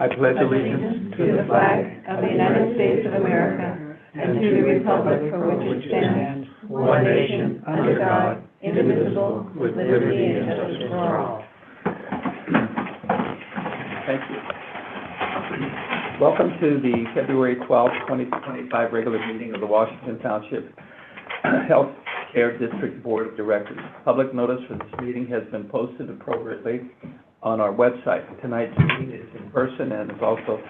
I pledge allegiance to the flag of the United States of America and to the republic for which it stands, one nation, under God, indivisible, with liberty and justice for all. Thank you. Welcome to the February 12, 2025 regular meeting of the Washington Township Health Care District Board of Directors. Public notice for this meeting has been posted appropriately on our website. Tonight's meeting is in person and is also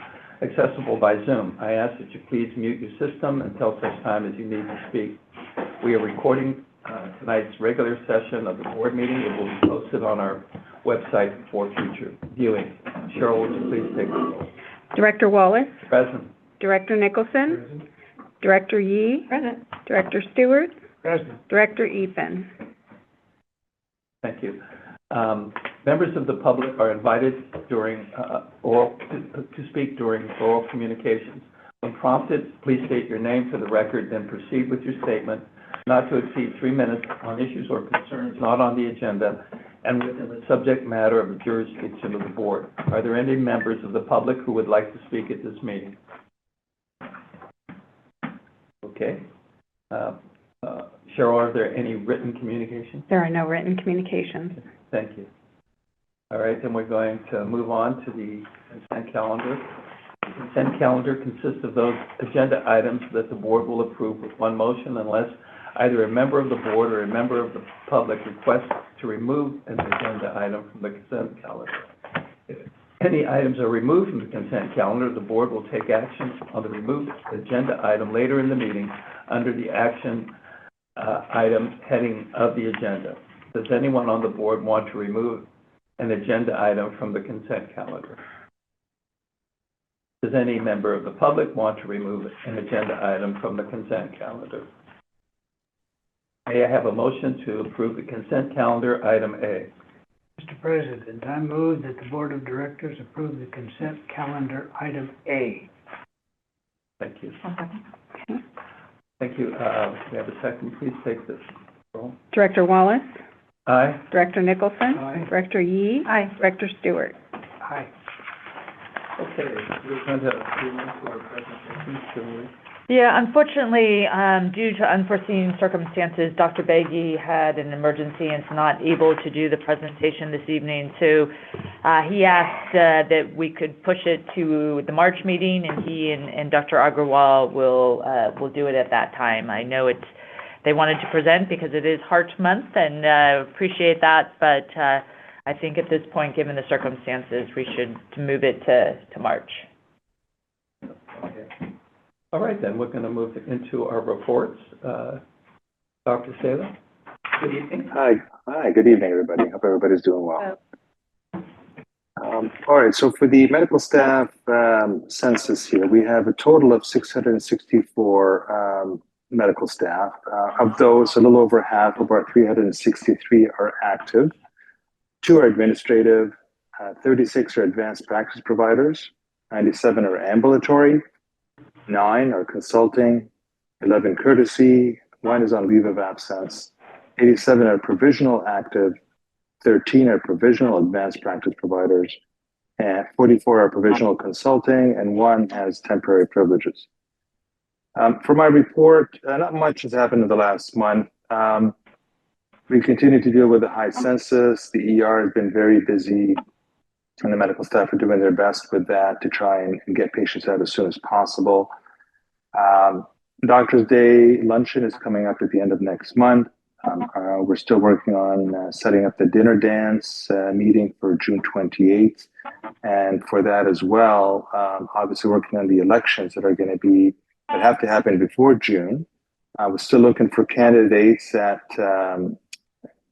accessible by Zoom. I ask that you please mute your system until such time as you need to speak. We are recording tonight's regular session of the board meeting. It will be posted on our website for future viewing. Cheryl, would you please take the roll? Director Wallace. Present. Director Nicholson. Present. Director Yee. Present. Director Stewart. Present. Director Ethan. Thank you. Members of the public are invited during to speak during oral communications. When prompted, please state your name for the record, then proceed with your statement, not to exceed 3 minutes on issues or concerns not on the agenda and within the subject matter of the jurisdiction of the board. Are there any members of the public who would like to speak at this meeting? Okay. Cheryl, are there any written communications? There are no written communications. Thank you. All right, then we're going to move on to the consent calendar. The consent calendar consists of those agenda items that the board will approve with one motion unless either a member of the board or a member of the public requests to remove an agenda item from the consent calendar. If any items are removed from the consent calendar, the board will take action on the removed agenda item later in the meeting under the action item heading of the agenda. Does anyone on the board want to remove an agenda item from the consent calendar? Does any member of the public want to remove an agenda item from the consent calendar? May I have a motion to approve the consent calendar, item A? Mr. President, I move that the Board of Directors approve the consent calendar, item A. Thank you. Okay. Thank you. We have a second. Please take this roll. Director Wallace. Aye. Director Nicholson. Aye. Director Yee. Aye. Director Stewart. Aye. Okay, we're going to move into our presentation, shall we? Yeah, unfortunately, due to unforeseen circumstances, Dr. Beggy had an emergency and is not able to do the presentation this evening. So he asked that we could push it to the March meeting, and he and Dr. Agrawal will do it at that time. I know they wanted to present because it is Heart Month, and appreciate that, but I think at this point, given the circumstances, we should move it to March. Okay. All right, then, we're going to move into our reports. Dr. Saylor, good evening. Hi, good evening, everybody. Hope everybody's doing well. All right, so for the medical staff census here, we have a total of 664 medical staff. Of those, a little over half, about 363 are active. 2 are administrative, 36 are advanced practice providers, 97 are ambulatory, 9 are consulting, 11 courtesy, 1 is on leave of absence, 87 are provisional active, 13 are provisional advanced practice providers, and 44 are provisional consulting, and 1 has temporary privileges. For my report, not much has happened in the last month. We continue to deal with the high census. The ER has been very busy, and the medical staff are doing their best with that to try and get patients out as soon as possible. Doctor's Day luncheon is coming up at the end of next month. We're still working on setting up the dinner dance meeting for June 28th. And for that as well, obviously working on the elections that have to happen before June. We're still looking for candidates that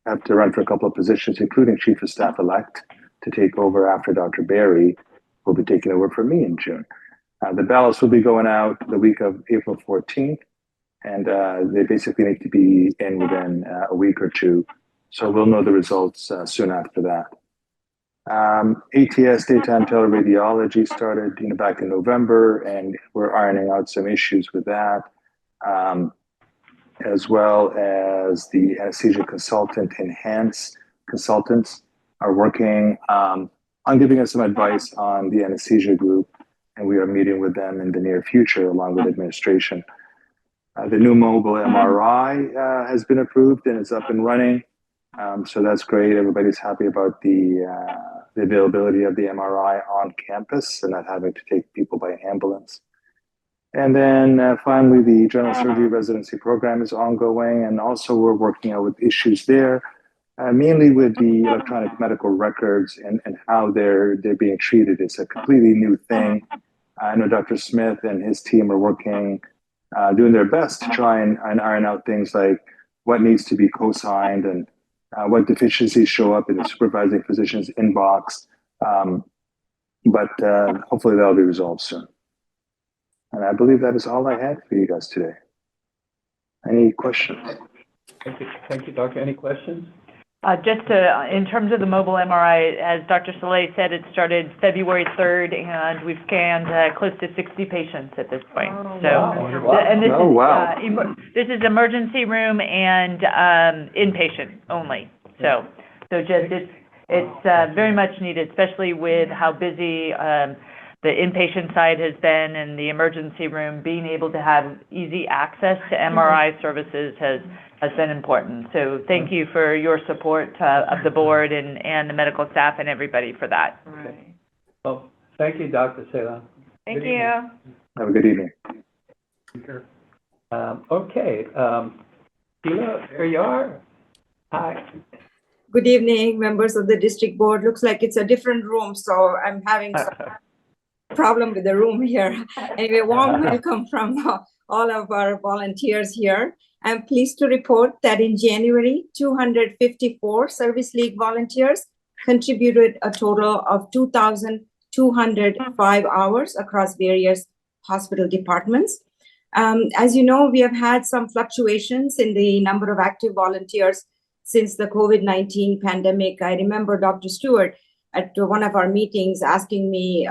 have to run for a couple of positions, including Chief of Staff elect, to take over after Dr. Berry will be taking over for me in June. The ballots will be going out the week of April 14th, and they basically need to be in within a week or two. So we'll know the results soon after that. ATS, daytime teleradiology, started back in November, and we're ironing out some issues with that. As well as the anesthesia consultant, enhanced consultants are working on on giving us some advice on the anesthesia group, and we are meeting with them in the near future along with administration. The new mobile MRI has been approved and it's up and running. So that's great. Everybody's happy about the availability of the MRI on campus and not having to take people by ambulance. And then finally, the general surgery residency program is ongoing, and also we're working out with issues there, mainly with the electronic medical records and how they're being treated. It's a completely new thing. I know Dr. Smith and his team are working, doing their best to try and iron out things like what needs to be co-signed and what deficiencies show up in the supervising physician's inbox. But hopefully that'll be resolved soon. And I believe that is all I had for you guys today. Any questions? Thank you, Doctor. Any questions? Just in terms of the mobile MRI, as Dr. Saleh said, it started February 3rd, and we've scanned close to 60 patients at this point. And this is emergency room and inpatient only. So just it's very much needed, especially with how busy the inpatient side has been, and the emergency room being able to have easy access to MRI services has been important. So thank you for your support of the board and the medical staff and everybody for that. Okay. Well, thank you, Dr. Saleh. Thank you. Have a good evening. Okay. Sheila, there you are. Hi. Good evening, members of the district board. Looks like it's a different room, so I'm having some problem with the room here. Anyway, warm welcome from all of our volunteers here. I'm pleased to report that in January, 254 Service League volunteers contributed a total of 2,205 hours across various hospital departments. As you know, we have had some fluctuations in the number of active volunteers since the COVID-19 pandemic. I remember Dr. Stewart at one of our meetings asking me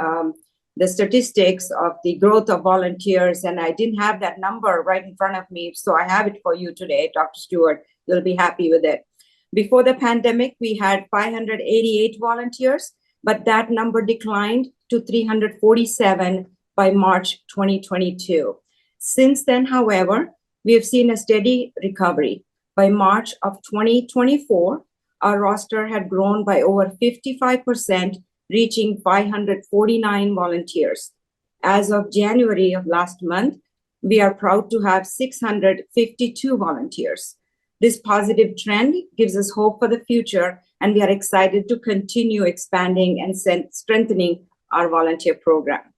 the statistics of the growth of volunteers, and I didn't have that number right in front of me, so I have it for you today, Dr. Stewart. You'll be happy with it. Before the pandemic, we had 588 volunteers, but that number declined to 347 by March 2022. Since then, however, we have seen a steady recovery. By March of 2024, our roster had grown by over 55%, reaching 549 volunteers. As of January of last month, we are proud to have 652 volunteers. This positive trend gives us hope for the future, and we are excited to continue expanding and strengthening our volunteer program.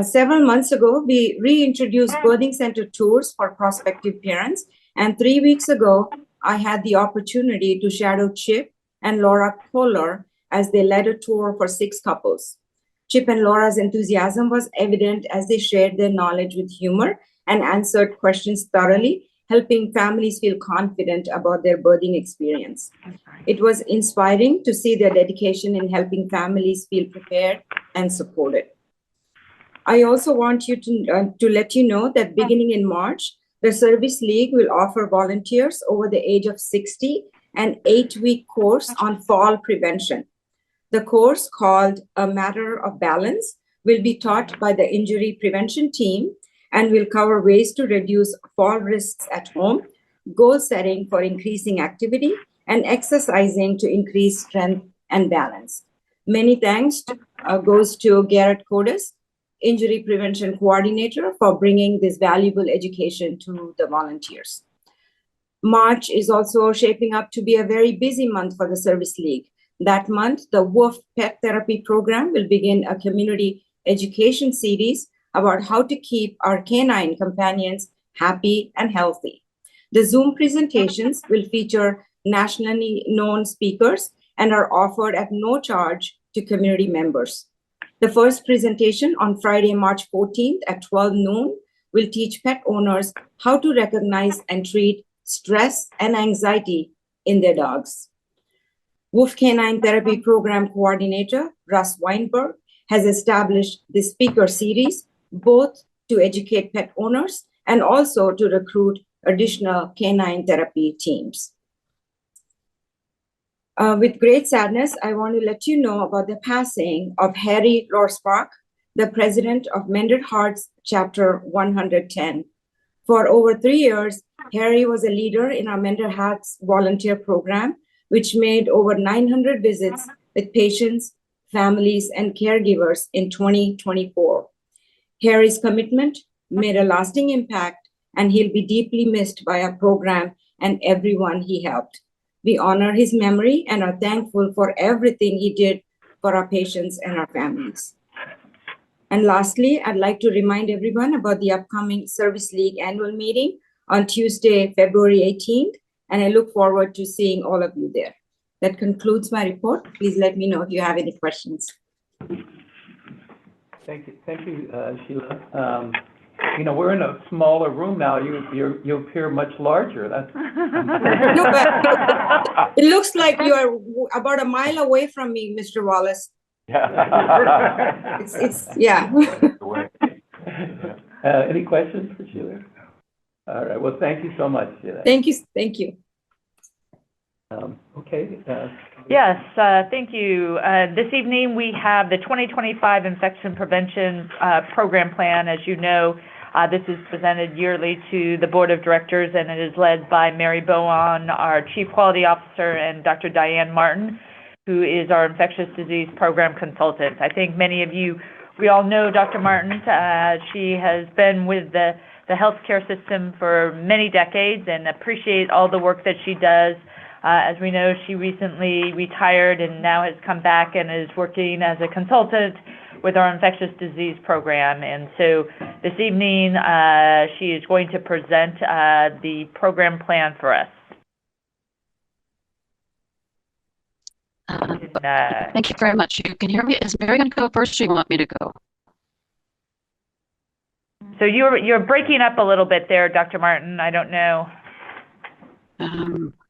Several months ago, we reintroduced birthing center tours for prospective parents, and 3 weeks ago, I had the opportunity to shadow Chip and Laura Kohler as they led a tour for 6 couples. Chip and Laura's enthusiasm was evident as they shared their knowledge with humor and answered questions thoroughly, helping families feel confident about their birthing experience. It was inspiring to see their dedication in helping families feel prepared and supported. I also want you to let you know that beginning in March, the Service League will offer volunteers over the age of 60 an 8-week course on fall prevention. The course, called A Matter of Balance, will be taught by the injury prevention team and will cover ways to reduce fall risks at home, goal setting for increasing activity, and exercising to increase strength and balance. Many thanks goes to Garrett Codis, Injury Prevention Coordinator, for bringing this valuable education to the volunteers. March is also shaping up to be a very busy month for the Service League. That month, the Wolf Pet Therapy Program will begin a community education series about how to keep our canine companions happy and healthy. The Zoom presentations will feature nationally known speakers and are offered at no charge to community members. The first presentation on Friday, March 14th at 12 noon will teach pet owners how to recognize and treat stress and anxiety in their dogs. Wolf Canine Therapy Program Coordinator Russ Weinberg has established the speaker series both to educate pet owners and also to recruit additional canine therapy teams. With great sadness, I want to let you know about the passing of Harry Lorsbach, the president of Mended Hearts Chapter 110. For over 3 years, Harry was a leader in our Mended Hearts volunteer program, which made over 900 visits with patients, families, and caregivers in 2024. Harry's commitment made a lasting impact, and he'll be deeply missed by our program and everyone he helped. We honor his memory and are thankful for everything he did for our patients and our families. And lastly, I'd like to remind everyone about the upcoming Service League annual meeting on Tuesday, February 18th, and I look forward to seeing all of you there. That concludes my report. Please let me know if you have any questions. Thank you, Sheila. You know, we're in a smaller room now. You appear much larger. That's. No, but it looks like you are about a mile away from me, Mr. Wallace. Yeah. Yeah. Any questions for Sheila? All right. Well, thank you so much, Sheila. Thank you. Okay. Yes, thank you. This evening, we have the 2025 Infection Prevention Program Plan. As you know, this is presented yearly to the Board of Directors, and it is led by Mary Bowen, our Chief Quality Officer, and Dr. Diane Martin, who is our Infectious Disease Program Consultant. I think many of you, we all know Dr. Martin. She has been with the healthcare system for many decades and appreciate all the work that she does. As we know, she recently retired and now has come back and is working as a consultant with our infectious disease program. And so this evening, she is going to present the program plan for us. Thank you very much. You can hear me. Is Mary going to go first, or do you want me to go? So you're breaking up a little bit there, Dr. Martin. I don't know.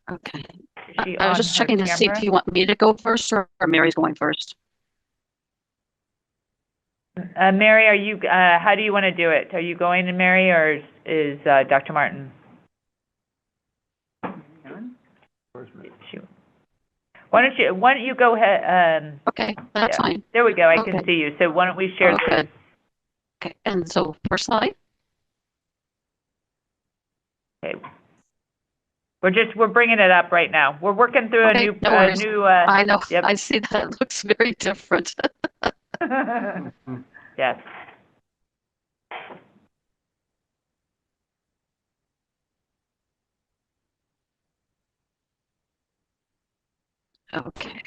Okay. I was just checking to see if you want me to go first or Mary's going first. Mary, are you? How do you want to do it? Are you going to Mary, or is Dr. Martin? Why don't you go ahead? Okay, that's fine. There we go. I can see you. So why don't we share this? Okay, and so first slide. Okay. We're bringing it up right now. We're working through a new. I know. Yep. I see that. It looks very different. Yes. Okay.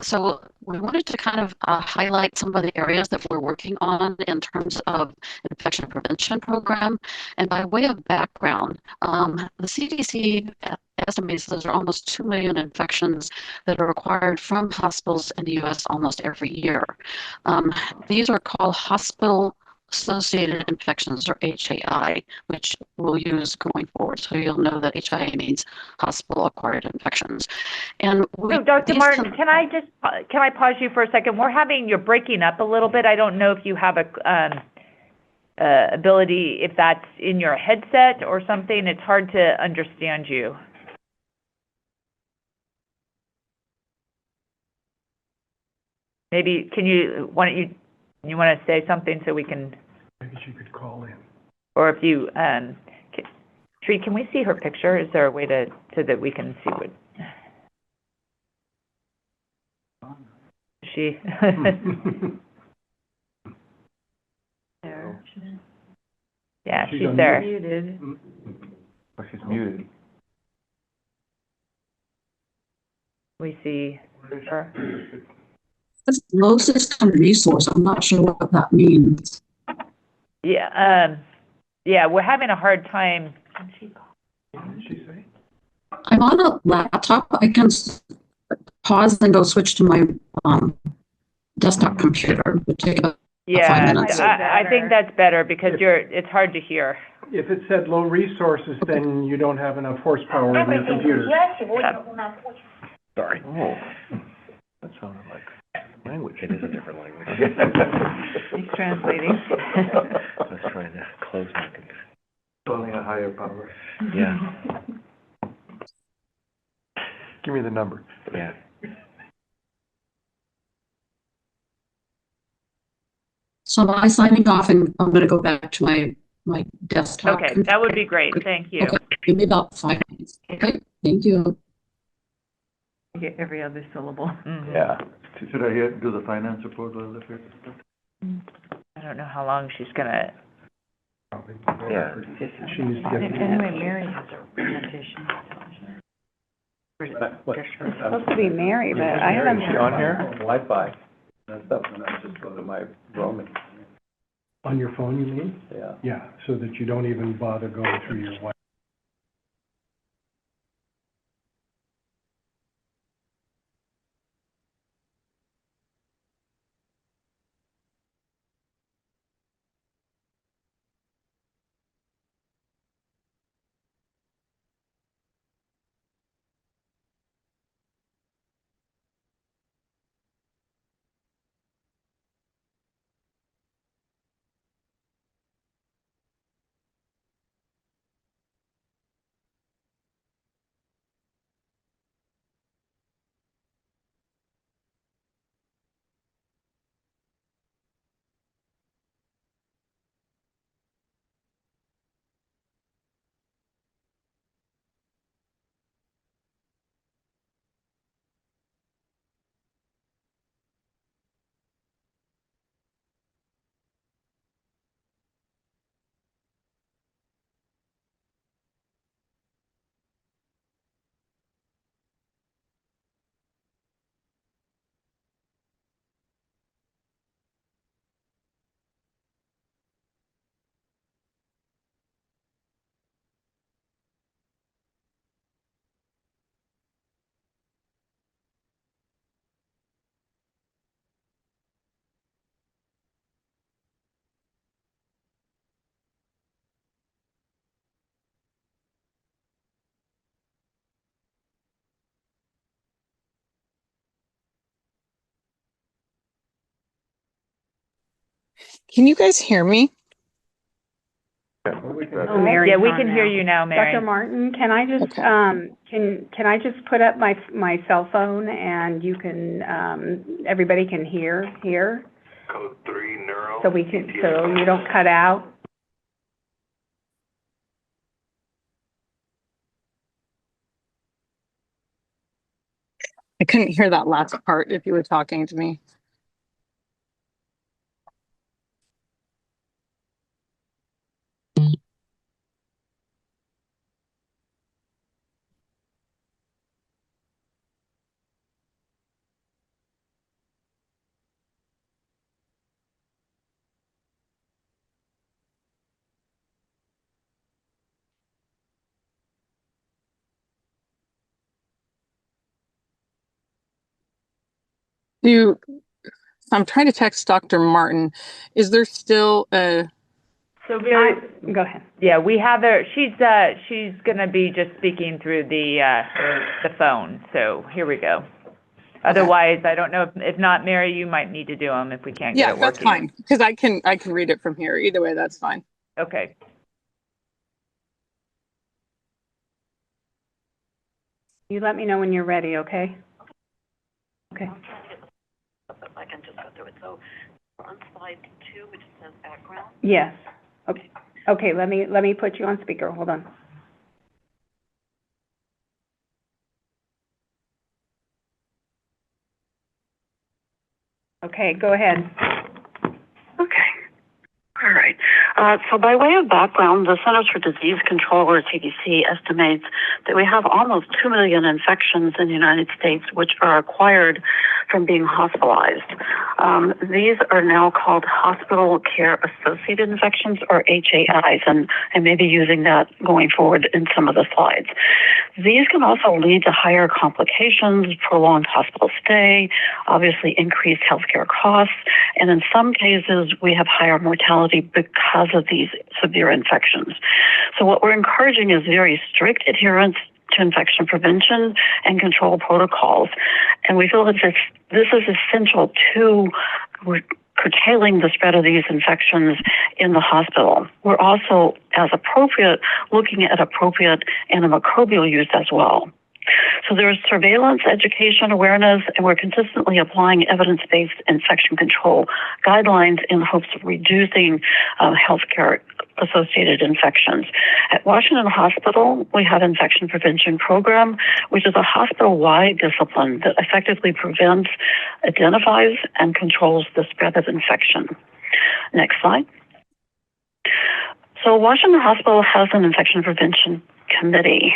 So we wanted to kind of highlight some of the areas that we're working on in terms of infection prevention program. And by way of background, the CDC estimates there's almost 2 million infections that are acquired from hospitals in the U.S. almost every year. These are called hospital-associated infections, or HAI, which we'll use going forward. So you'll know that HAI means hospital-acquired infections. And so, Dr. Martin, can I pause you for a second? You're breaking up a little bit. I don't know if you have a ability, if that's in your headset or something. It's hard to understand you. Maybe why don't you want to say something so we can? Maybe she could call in. Or if you, Tree, can we see her picture? Is there a way so that we can see what? She. There. Yeah, she's there. Muted. Oh, she's muted. We see her. That's low system resource. I'm not sure what that means. Yeah, we're having a hard time. What did she say? I'm on a laptop. I can pause and go switch to my desktop computer. It would take about 5 minutes. I think that's better because it's hard to hear. If it said low resources, then you don't have enough horsepower in your computer. Sorry. Oh, that sounded like language. It is a different language. He's translating. I was trying to close my computer. Only a higher power. Yeah. Give me the number. Yeah. So by signing off, and I'm going to go back to my desktop. Okay, that would be great. Thank you. Okay, give me about 5 minutes. Okay, thank you. Get every other syllable. Mhm. Yeah. Should I do the finance report while they're here? I don't know how long she's gonna. Probably. Yeah. She needs to get. Mary has a presentation. It's Supposed to be Mary, but I haven't. Is she on here? Wi-Fi. That's up, and I just go to my roaming. On your phone, you mean? Yeah. Yeah, so that you don't even bother going through your Wi-Fi. Can you guys hear me? Oh, Mary's Yeah, we on can now. hear you now, Mary. Dr. Martin, can I just, Okay. can I just put up my cell phone and you can, everybody can hear here? Code 3 neuro. So we can, so you don't cut out? I couldn't hear that last part if you were talking to me. I'm trying to text Dr. Martin. Is there still a... So Mary, Go ahead. yeah, we have her, she's gonna be just speaking through the phone, so here we go. Otherwise, I don't know, if not, Mary, you might need to do them if we can't get Yeah, it that's working. fine, because I can read it from here. Either way, that's fine. Okay. You let me know when you're ready, okay? Okay. I can just go through it. So on slide 2, which says background. Yes. Okay. Okay, let me put you on speaker. Hold on. Okay, go ahead. Okay. All right. So by way of background, the Centers for Disease Control, or CDC, estimates that we have almost 2 million infections in the United States, which are acquired from being hospitalized. These are now called hospital care associated infections, or HAIs, and I may be using that going forward in some of the slides. These can also lead to higher complications, prolonged hospital stay, obviously increased healthcare costs, and in some cases, we have higher mortality because of these severe infections. So what we're encouraging is very strict adherence to infection prevention and control protocols. And we feel that this is essential to curtailing the spread of these infections in the hospital. We're also, as appropriate, looking at appropriate antimicrobial use as well. So there's surveillance, education, awareness, and we're consistently applying evidence-based infection control guidelines in hopes of reducing healthcare-associated infections. At Washington Hospital, we have infection prevention program, which is a hospital-wide discipline that effectively prevents, identifies, and controls the spread of infection. Next slide. So Washington Hospital has an infection prevention committee,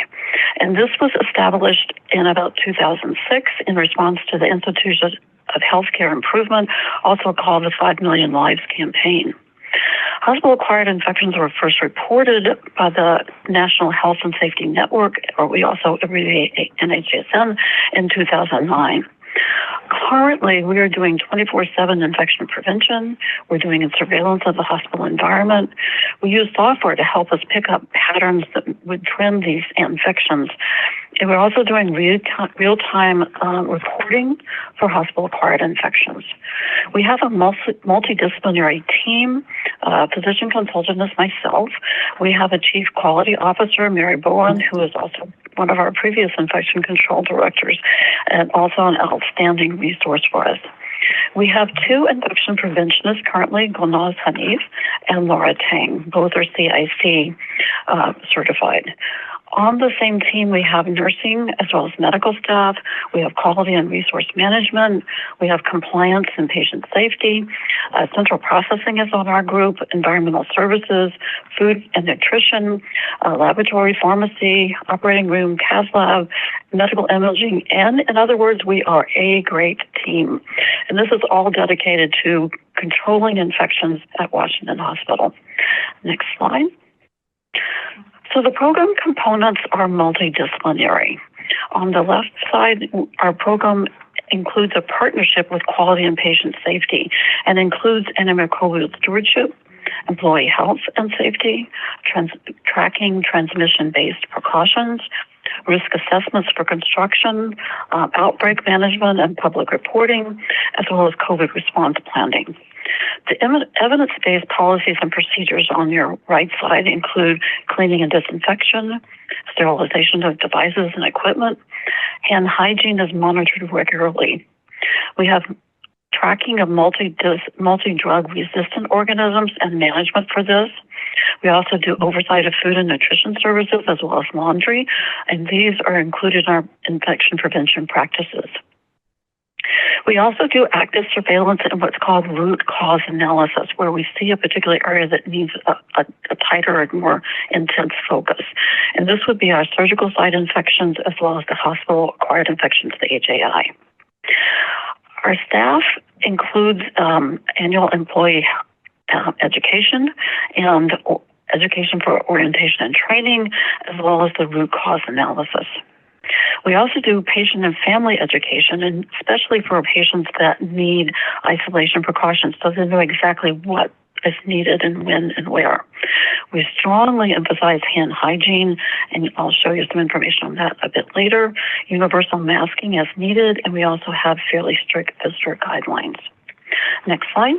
and this was established in about 2006 in response to the Institute of Healthcare Improvement, also called the 5 Million Lives campaign. Hospital-acquired infections were first reported by the National Health and Safety Network, or we also abbreviate NHSN, in 2009. Currently, we are doing 24/7 infection prevention. We're doing surveillance of the hospital environment. We use software to help us pick up patterns that would trend these infections. And we're also doing real-time reporting for hospital-acquired infections. We have a multidisciplinary team. Physician consultant is myself. We have a chief quality officer, Mary Bowen, who is also one of our previous infection control directors, and also an outstanding resource for us. We have 2 infection preventionists currently, Gulnaz Hanif and Laura Tang. Both are CIC certified. On the same team, we have nursing as well as medical staff. We have quality and resource management. We have compliance and patient safety. Central processing is on our group, environmental services, food and nutrition, laboratory, pharmacy, operating room, cath lab, medical imaging, and in other words, we are a great team. And this is all dedicated to controlling infections at Washington Hospital. Next slide. So the program components are multidisciplinary. On the left side, our program includes a partnership with quality and patient safety and includes antimicrobial stewardship, employee health and safety, tracking transmission-based precautions, risk assessments for construction, outbreak management and public reporting, as well as COVID response planning. The evidence-based policies and procedures on your right side include cleaning and disinfection, sterilization of devices and equipment, and hygiene is monitored regularly. We have tracking of multi-drug resistant organisms and management for this. We also do oversight of food and nutrition services as well as laundry, and these are included in our infection prevention practices. We also do active surveillance and what's called root cause analysis, where we see a particular area that needs a tighter and more intense focus. And this would be our surgical site infections as well as the hospital-acquired infections, the HAI. Our staff includes annual employee education and education for orientation and training, as well as the root cause analysis. We also do patient and family education, and especially for patients that need isolation precautions, so they know exactly what is needed and when and where. We strongly emphasize hand hygiene, and I'll show you some information on that a bit later. Universal masking as needed, and we also have fairly strict visitor guidelines. Next slide.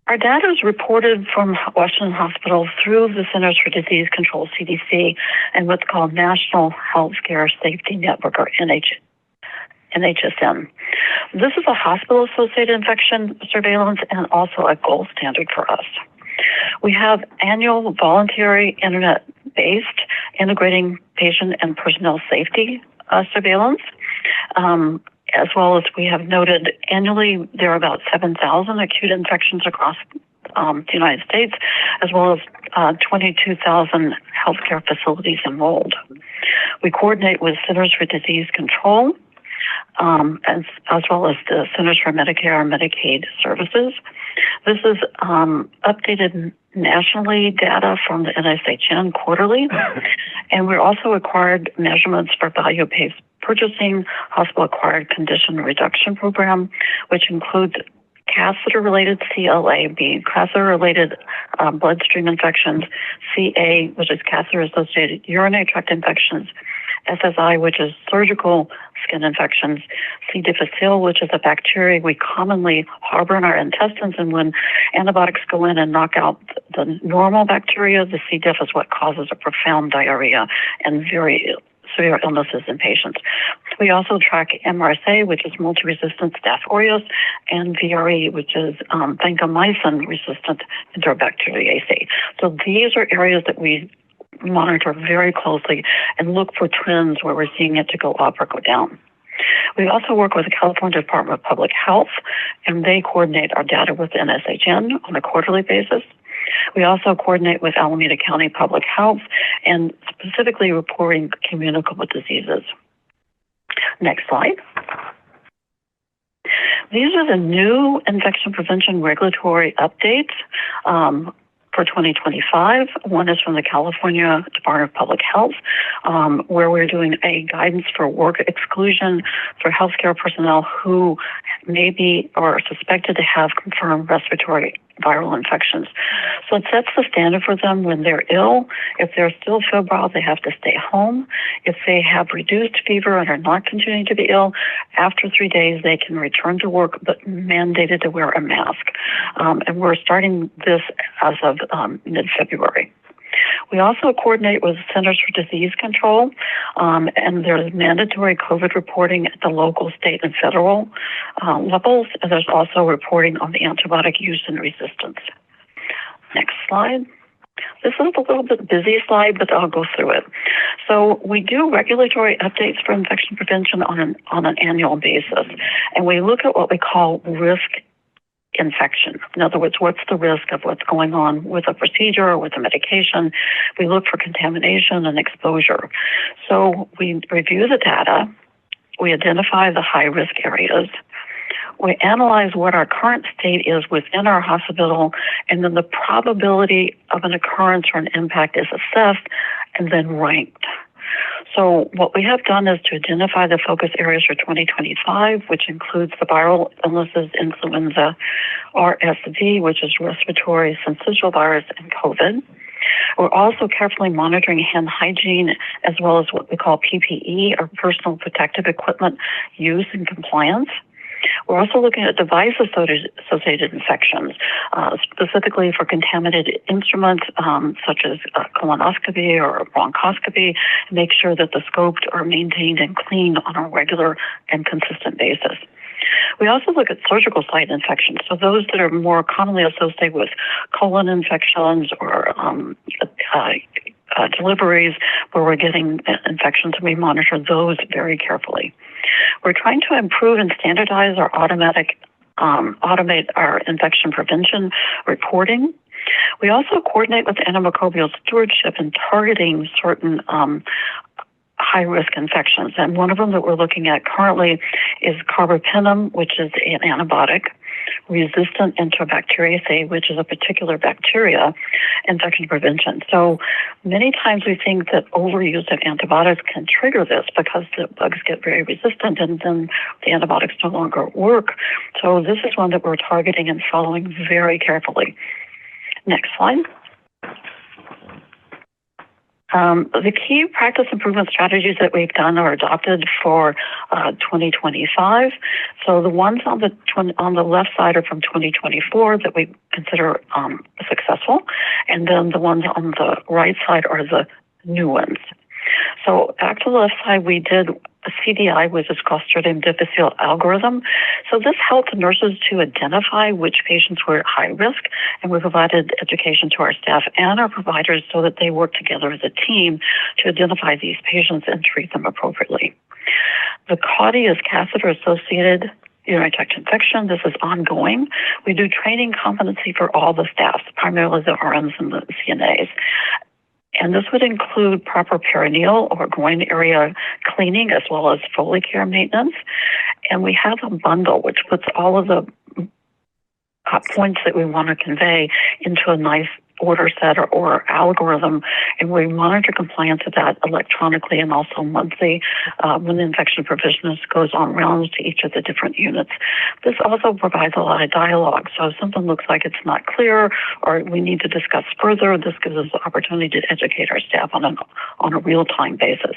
Our data is reported from Washington Hospital through the Centers for Disease Control, CDC, and what's called National Healthcare Safety Network, or NHSN. This is a hospital-associated infection surveillance and also a gold standard for us. We have annual voluntary internet-based integrating patient and personnel safety surveillance. As well as we have noted annually, there are about 7,000 acute infections across the United States, as well as 22,000 healthcare facilities enrolled. We coordinate with Centers for Disease Control, as well as the Centers for Medicare and Medicaid Services. This is updated nationally data from the NSHN quarterly, and we're also acquired measurements for value-based purchasing, hospital-acquired condition reduction program, which includes catheter-related CLA, being catheter-related bloodstream infections, CA, which is catheter-associated urinary tract infections, SSI, which is surgical skin infections, C. difficile, which is a bacteria we commonly harbor in our intestines, and when antibiotics go in and knock out the normal bacteria, the C. diff is what causes a profound diarrhea and very severe illnesses in patients. We also track MRSA, which is multi-resistant Staph aureus, and VRE, which is vancomycin-resistant Enterobacteriaceae. So these are areas that we monitor very closely and look for trends where we're seeing it to go up or go down. We also work with the California Department of Public Health, and they coordinate our data with NSHN on a quarterly basis. We also coordinate with Alameda County Public Health and specifically reporting communicable diseases. Next slide. These are the new infection prevention regulatory updates for 2025. One is from the California Department of Public Health, where we're doing a guidance for work exclusion for healthcare personnel who may be or are suspected to have confirmed respiratory viral infections. So it sets the standard for them when they're ill. If they're still febrile, they have to stay home. If they have reduced fever and are not continuing to be ill, after 3 days, they can return to work, but mandated to wear a mask. And we're starting this as of mid-February. We also coordinate with Centers for Disease Control, and there's mandatory COVID reporting at the local, state, and federal levels, and there's also reporting on the antibiotic use and resistance. Next slide. This is a little bit busy slide, but I'll go through it. So we do regulatory updates for infection prevention on an annual basis, and we look at what we call risk infection. In other words, what's the risk of what's going on with a procedure or with a medication? We look for contamination and exposure. So we review the data, we identify the high-risk areas, we analyze what our current state is within our hospital, and then the probability of an occurrence or an impact is assessed and then ranked. So what we have done is to identify the focus areas for 2025, which includes the viral illnesses, influenza, RSV, which is respiratory syncytial virus, and COVID. We're also carefully monitoring hand hygiene as well as what we call PPE, or personal protective equipment use and compliance. We're also looking at device-associated infections, specifically for contaminated instruments such as colonoscopy or bronchoscopy, and make sure that the scopes are maintained and cleaned on a regular and consistent basis. We also look at surgical site infections, so those that are more commonly associated with colon infections or deliveries where we're getting infections, and we monitor those very carefully. We're trying to improve and standardize our automate our infection prevention reporting. We also coordinate with antimicrobial stewardship in targeting certain high-risk infections. And one of them that we're looking at currently is carbapenem, which is an antibiotic, resistant Enterobacteriaceae, which is a particular bacteria, infection prevention. So many times we think that overuse of antibiotics can trigger this because the bugs get very resistant and then the antibiotics no longer work. So this is one that we're targeting and following very carefully. Next slide. The key practice improvement strategies that we've done or adopted for 2025. So the ones on the left side are from 2024 that we consider successful, and then the ones on the right side are the new ones. So back to the left side, we did a CDI, which is Clostridium difficile algorithm. So this helped nurses to identify which patients were at high risk, and we provided education to our staff and our providers so that they work together as a team to identify these patients and treat them appropriately. The CAUTI is catheter-associated urinary tract infection. This is ongoing. We do training competency for all the staff, primarily the RNs and the CNAs. And this would include proper perineal or groin area cleaning as well as Foley care maintenance. And we have a bundle which puts all of the points that we want to convey into a nice order set or algorithm, and we monitor compliance of that electronically and also monthly when the infection preventionist goes on rounds to each of the different units. This also provides a lot of dialogue, so if something looks like it's not clear or we need to discuss further, this gives us the opportunity to educate our staff on a real-time basis.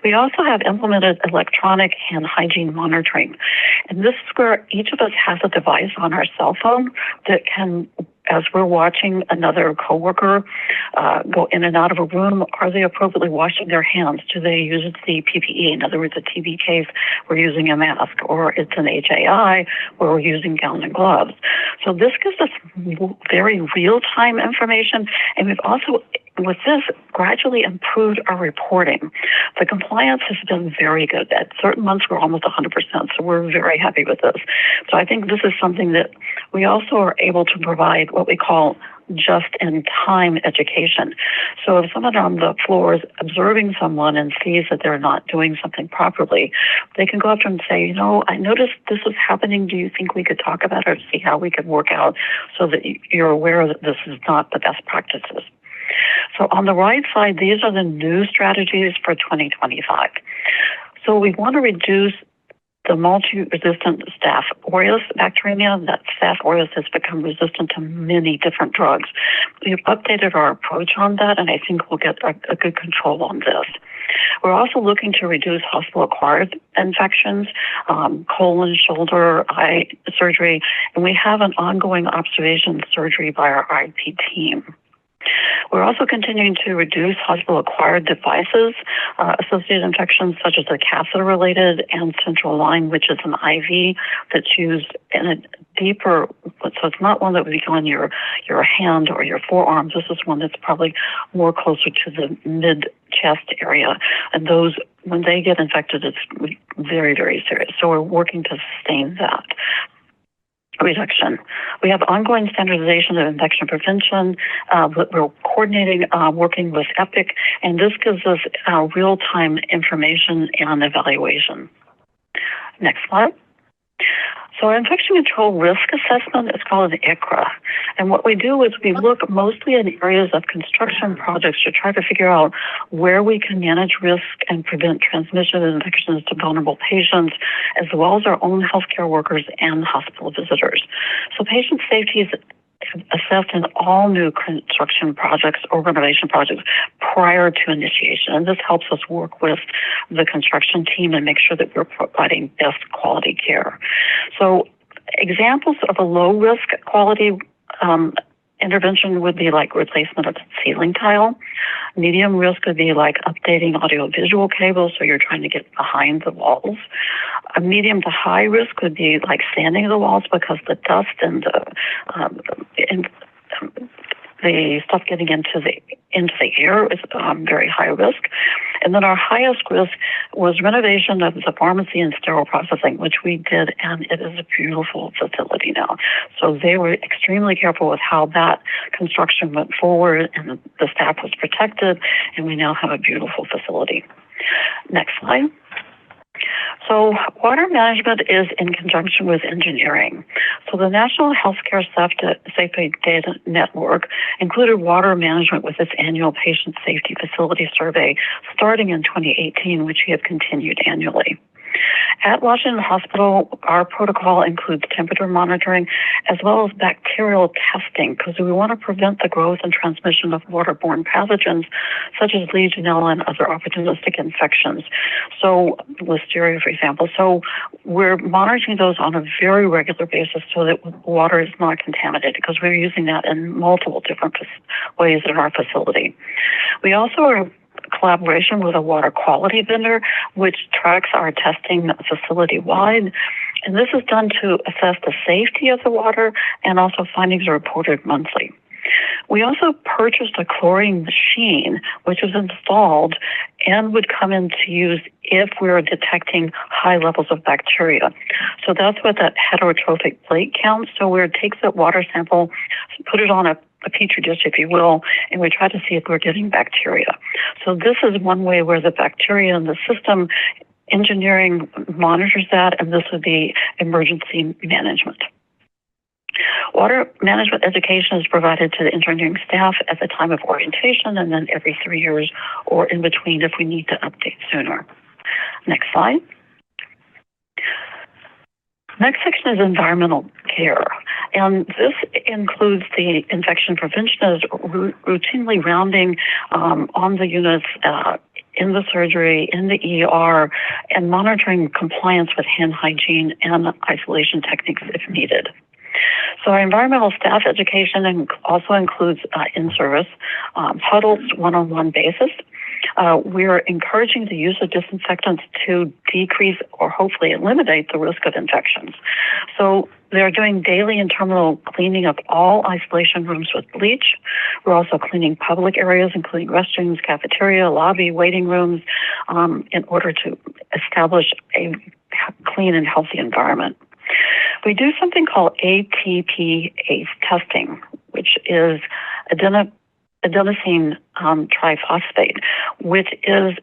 We also have implemented electronic hand hygiene monitoring, and this is where each of us has a device on our cell phone that can as we're watching another coworker go in and out of a room, are they appropriately washing their hands? Do they use the PPE? In other words, a TB case, we're using a mask, or it's an HAI where we're using gowns and gloves. So this gives us very real-time information, and we've also, with this, gradually improved our reporting. The compliance has been very good. At certain months, we're almost 100%, so we're very happy with this. So I think this is something that we also are able to provide what we call just-in-time education. So if someone on the floor is observing someone and sees that they're not doing something properly, they can go up to them and say, you know, I noticed this was happening. Do you think we could talk about it or see how we could work out so that you're aware that this is not the best practices? So on the right side, these are the new strategies for 2025. So we want to reduce the multi-resistant Staph aureus bacteremia. That Staph aureus has become resistant to many different drugs. We've updated our approach on that, and I think we'll get a good control on this. We're also looking to reduce hospital-acquired infections, colon, shoulder, eye surgery, and we have an ongoing observation surgery by our IP team. We're also continuing to reduce hospital-acquired devices, associated infections such as the catheter-related and central line, which is an IV that's used in a deeper, so it's not one that would go in your hand or your forearms. This is one that's probably more closer to the mid-chest area. And those, when they get infected, it's very, very serious. So we're working to sustain that reduction. We have ongoing standardization of infection prevention. We're coordinating, working with EPIC, and this gives us real-time information and evaluation. Next slide. So our infection control risk assessment is called an ICRA. And what we do is we look mostly in areas of construction projects to try to figure out where we can manage risk and prevent transmission of infections to vulnerable patients, as well as our own healthcare workers and hospital visitors. So patient safety is assessed in all new construction projects or renovation projects prior to initiation. And this helps us work with the construction team and make sure that we're providing best quality care. So examples of a low risk quality intervention would be like replacement of ceiling tile. Medium risk would be like updating audiovisual cables, so you're trying to get behind the walls. A medium to high risk would be like sanding the walls because the dust and the stuff getting into the air is very high risk. And then our highest risk was renovation of the pharmacy and sterile processing, which we did, and it is a beautiful facility now. So they were extremely careful with how that construction went forward, and the staff was protected, and we now have a beautiful facility. Next slide. So water management is in conjunction with engineering. So the National Healthcare Safety Data Network included water management with its annual Patient Safety Facility Survey starting in 2018, which we have continued annually. At Washington Hospital, our protocol includes temperature monitoring as well as bacterial testing because we want to prevent the growth and transmission of waterborne pathogens such as Legionella and other opportunistic infections. So Listeria, for example. So we're monitoring those on a very regular basis so that water is not contaminated because we're using that in multiple different ways in our facility. We also are collaboration with a water quality vendor, which tracks our testing facility-wide. And this is done to assess the safety of the water, and also findings are reported monthly. We also purchased a chlorine machine, which was installed and would come into use if we were detecting high levels of bacteria. So that's what that heterotrophic plate counts. So where it takes that water sample, put it on a petri dish, if you will, and we try to see if we're getting bacteria. So this is one way where the bacteria in the system, engineering monitors that, and this would be emergency management. Water management education is provided to the engineering staff at the time of orientation and then every 3 years or in between if we need to update sooner. Next slide. Next section is environmental care, and this includes the infection preventionists routinely rounding on the units in the surgery, in the ER, and monitoring compliance with hand hygiene and isolation techniques if needed. So our environmental staff education also includes in-service huddles, one-on-one basis. We're encouraging the use of disinfectants to decrease or hopefully eliminate the risk of infections. So they're doing daily and terminal cleaning of all isolation rooms with bleach. We're also cleaning public areas, including restrooms, cafeteria, lobby, waiting rooms, in order to establish a clean and healthy environment. We do something called ATPase testing, which is adenosine triphosphate, which is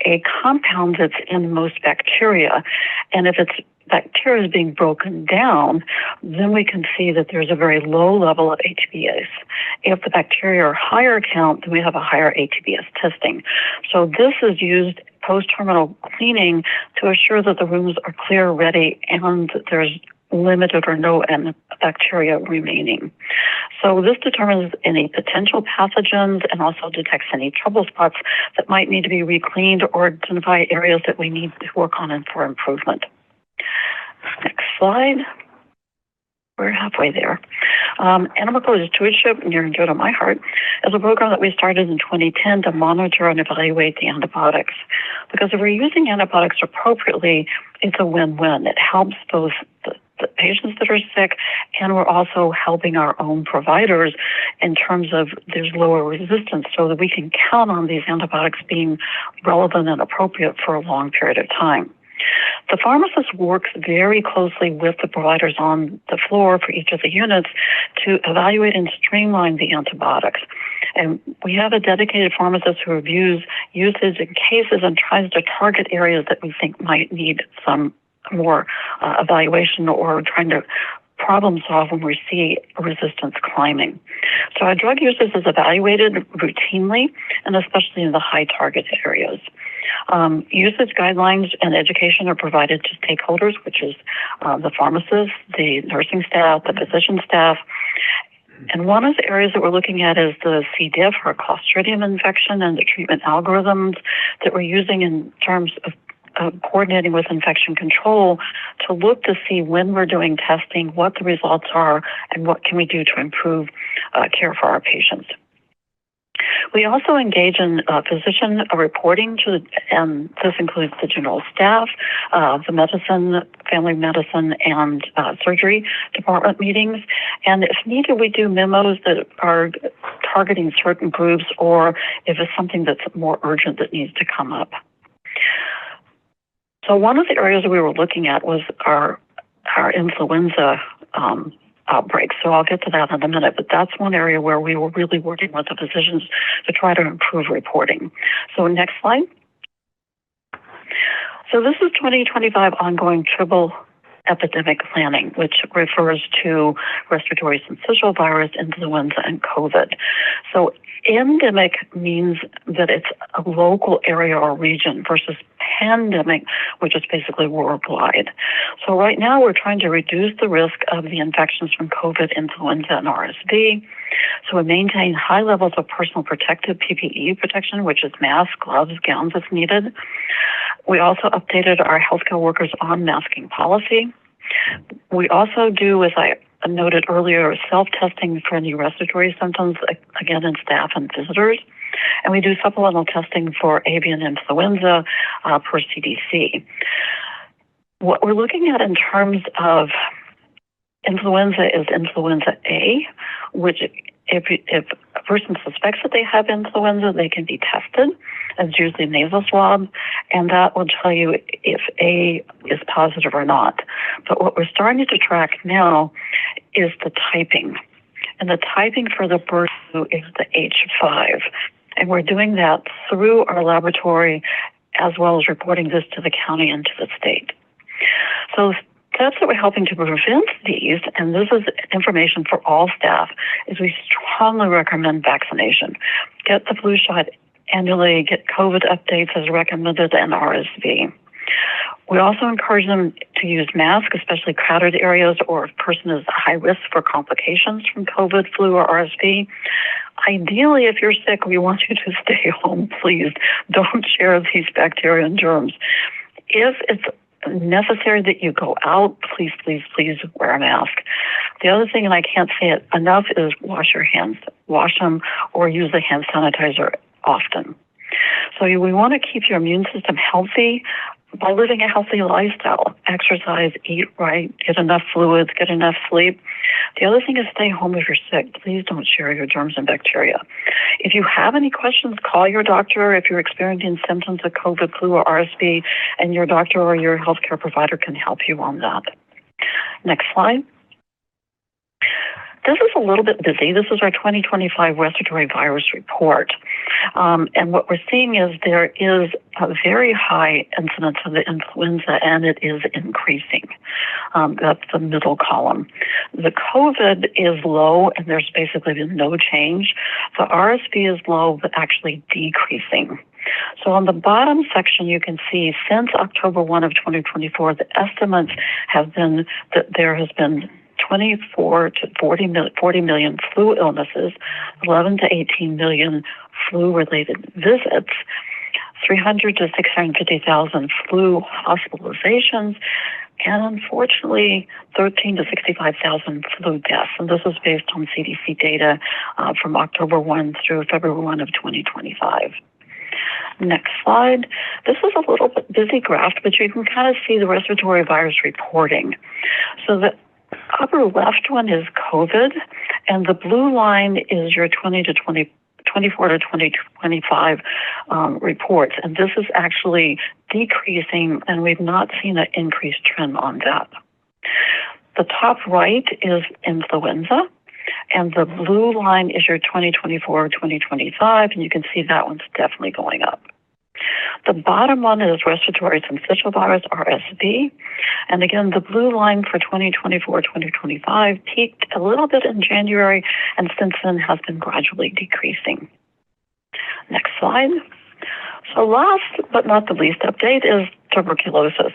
a compound that's in most bacteria. And if bacteria is being broken down, then we can see that there's a very low level of ATPase. If the bacteria are higher count, then we have a higher ATPase testing. So this is used post-terminal cleaning to assure that the rooms are clear, ready, and that there's limited or no bacteria remaining. So this determines any potential pathogens and also detects any trouble spots that might need to be recleaned or identify areas that we need to work on and for improvement. Next slide. We're halfway there. Animal Code Stewardship, near and dear to my heart, is a program that we started in 2010 to monitor and evaluate the antibiotics. Because if we're using antibiotics appropriately, it's a win-win. It helps both the patients that are sick, and we're also helping our own providers in terms of there's lower resistance so that we can count on these antibiotics being relevant and appropriate for a long period of time. The pharmacist works very closely with the providers on the floor for each of the units to evaluate and streamline the antibiotics. And we have a dedicated pharmacist who reviews usage in cases and tries to target areas that we think might need some more evaluation or trying to problem solve when we see resistance climbing. So our drug usage is evaluated routinely, and especially in the high target areas. Usage guidelines and education are provided to stakeholders, which is the pharmacists, the nursing staff, the physician staff. And one of the areas that we're looking at is the C. diff, or Clostridium infection, and the treatment algorithms that we're using in terms of coordinating with infection control to look to see when we're doing testing, what the results are, and what can we do to improve care for our patients. We also engage in physician reporting, and this includes the general staff, the medicine, family medicine, and surgery department meetings. And if needed, we do memos that are targeting certain groups, or if it's something that's more urgent that needs to come up. So one of the areas we were looking at was our influenza outbreaks. So I'll get to that in a minute, but that's one area where we were really working with the physicians to try to improve reporting. So next slide. So this is 2025 ongoing triple epidemic planning, which refers to respiratory syncytial virus, influenza, and COVID. So endemic means that it's a local area or region versus pandemic, which is basically worldwide. So right now we're trying to reduce the risk of the infections from COVID, influenza, and RSV. So we maintain high levels of personal protective PPE protection, which is masks, gloves, gowns if needed. We also updated our healthcare workers on masking policy. We also do, as I noted earlier, self-testing for any respiratory symptoms, again, in staff and visitors. And we do supplemental testing for avian influenza per CDC. What we're looking at in terms of influenza is influenza A, which if a person suspects that they have influenza, they can be tested. It's usually nasal swab, and that will tell you if A is positive or not. But what we're starting to track now is the typing. And the typing for the bird flu is the H5. And we're doing that through our laboratory as well as reporting this to the county and to the state. So steps that we're helping to prevent these, and this is information for all staff, is we strongly recommend vaccination. Get the flu shot annually, get COVID updates as recommended, and RSV. We also encourage them to use masks, especially crowded areas or if a person is high risk for complications from COVID, flu, or RSV. Ideally, if you're sick, we want you to stay home, please. Don't share these bacteria and germs. If it's necessary that you go out, please, please, please wear a mask. The other thing, and I can't say it enough, is wash your hands. Wash them or use the hand sanitizer often. So we want to keep your immune system healthy by living a healthy lifestyle. Exercise, eat right, get enough fluids, get enough sleep. The other thing is stay home if you're sick. Please don't share your germs and bacteria. If you have any questions, call your doctor. If you're experiencing symptoms of COVID, flu, or RSV, and your doctor or your healthcare provider can help you on that. Next slide. This is a little bit busy. This is our 2025 respiratory virus report. And what we're seeing is there is a very high incidence of the influenza, and it is increasing. That's the middle column. The COVID is low, and there's basically been no change. The RSV is low, but actually decreasing. So on the bottom section, you can see since October 1 of 2024, the estimates have been that there has been 24 to 40 million flu illnesses, 11 to 18 million flu-related visits, 300 to 650,000 flu hospitalizations, and unfortunately, 13 to 65,000 flu deaths. And this is based on CDC data from October 1 through February 1 of 2025. Next slide. This is a little bit busy graph, but you can kind of see the respiratory virus reporting. So the upper left one is COVID, and the blue line is your 24 to 2025 reports. And this is actually decreasing, and we've not seen an increased trend on that. The top right is influenza, and the blue line is your 2024, 2025, and you can see that one's definitely going up. The bottom one is respiratory syncytial virus, RSV. And again, the blue line for 2024, 2025 peaked a little bit in January, and since then has been gradually decreasing. Next slide. So last but not the least update is tuberculosis.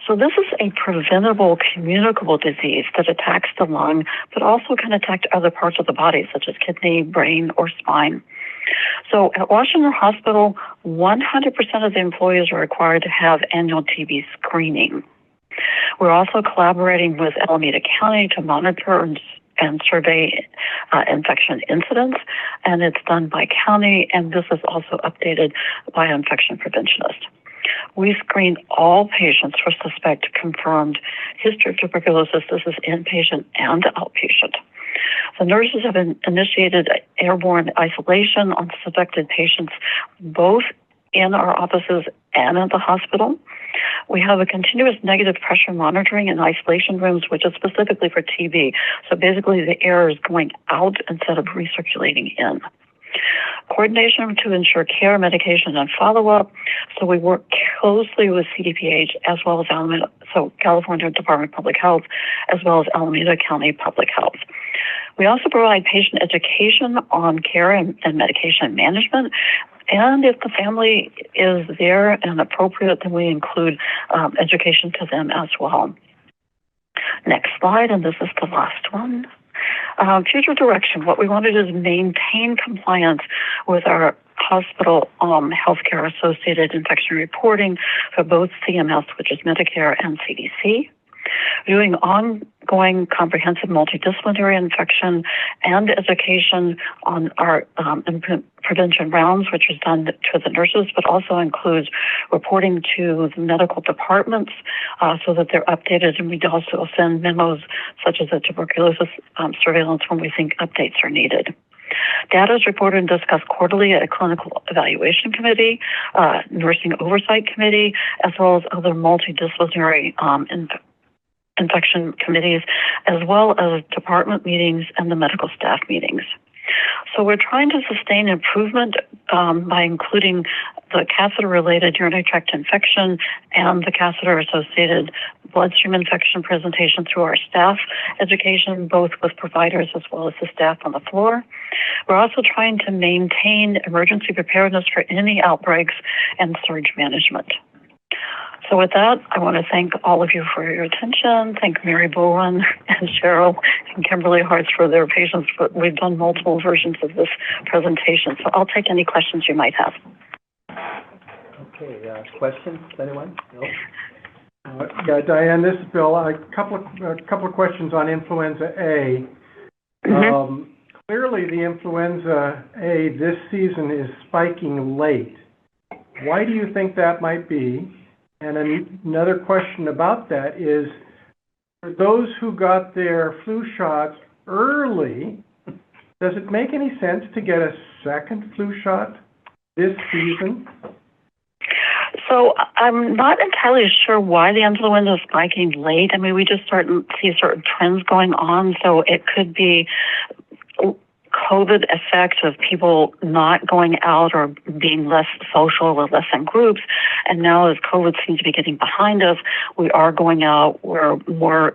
So this is a preventable communicable disease that attacks the lung, but also can attack other parts of the body, such as kidney, brain, or spine. So at Washington Hospital, 100% of the employees are required to have annual TB screening. We're also collaborating with Alameda County to monitor and survey infection incidents, and it's done by county, and this is also updated by an infection preventionist. We screen all patients for suspect confirmed history of tuberculosis. This is inpatient and outpatient. The nurses have initiated airborne isolation on suspected patients, both in our offices and at the hospital. We have a continuous negative pressure monitoring in isolation rooms, which is specifically for TB. So basically the air is going out instead of recirculating in. Coordination to ensure care, medication, and follow-up. So we work closely with CDPH as well as Alameda, so California Department of Public Health, as well as Alameda County Public Health. We also provide patient education on care and medication management. And if the family is there and appropriate, then we include education to them as well. Next slide, and this is the last one. Future direction. What we want to do is maintain compliance with our hospital healthcare associated infection reporting for both CMS, which is Medicare, and CDC. Doing ongoing comprehensive multidisciplinary infection and education on our prevention rounds, which is done to the nurses, but also includes reporting to the medical departments so that they're updated. And we also send memos such as the tuberculosis surveillance when we think updates are needed. Data is reported and discussed quarterly at a clinical evaluation committee, nursing oversight committee, as well as other multidisciplinary infection committees, as well as department meetings and the medical staff meetings. So we're trying to sustain improvement by including the catheter-related urinary tract infection and the catheter-associated bloodstream infection presentation through our staff education, both with providers as well as the staff on the floor. We're also trying to maintain emergency preparedness for any outbreaks and surge management. So with that, I want to thank all of you for your attention. Thank Mary Bowen and Cheryl and Kimberly Hartz for their patience. But we've done multiple versions of this presentation, so I'll take any questions you might have. Okay, questions, anyone? No? Yeah, Diane, this is Bill. A couple of questions on influenza A. Clearly, the influenza A this season is spiking late. Why do you think that might be? And another question about that is, for those who got their flu shots early, does it make any sense to get a second flu shot this season? So I'm not entirely sure why the influenza is spiking late. I mean, we just see certain trends going on, so it could be COVID effects of people not going out or being less social or less in groups. And now as COVID seems to be getting behind us, we are going out, we're more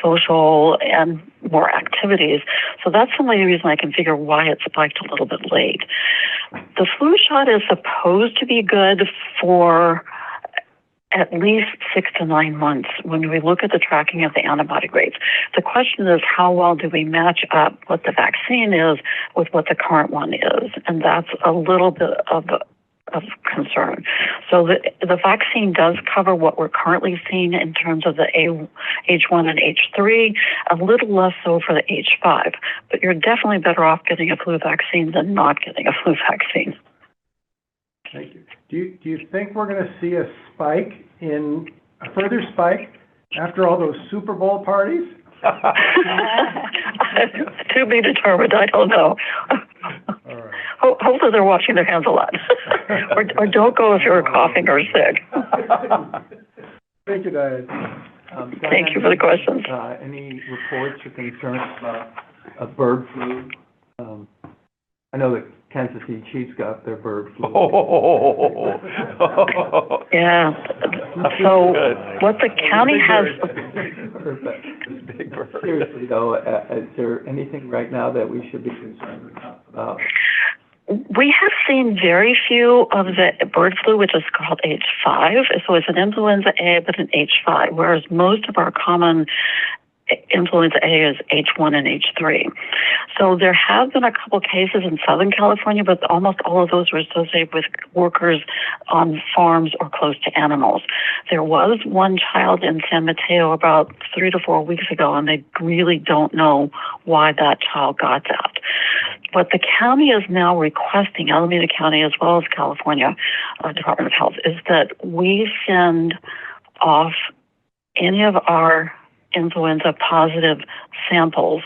social and more activities. So that's the only reason I can figure why it spiked a little bit late. The flu shot is supposed to be good for at least 6 to 9 months when we look at the tracking of the antibody rates. The question is, how well do we match up what the vaccine is with what the current one is? And that's a little bit of concern. So the vaccine does cover what we're currently seeing in terms of the H1 and H3, a little less so for the H5. But you're definitely better off getting a flu vaccine than not getting a flu vaccine. Thank you. Do you think we're going to see a further spike after all those Super Bowl parties? To be determined. I don't know. All right. Hopefully they're washing their hands a lot. or don't go if you're coughing or sick. Thank you, Diane. Thank you for the questions. Any reports or concerns about a bird flu? I know that Kansas City Chiefs got their bird flu. Yeah. So what the county has... Seriously, though, is there anything right now that we should be concerned about? We have seen very few of the bird flu, which is called H5. So it's an influenza A, but an H5, whereas most of our common influenza A is H1 and H3. So there have been a couple cases in Southern California, but almost all of those were associated with workers on farms or close to animals. There was one child in San Mateo about 3 to 4 weeks ago, and they really don't know why that child got that. What the county is now requesting, Alameda County as well as California Department of Health, is that we send off any of our influenza positive samples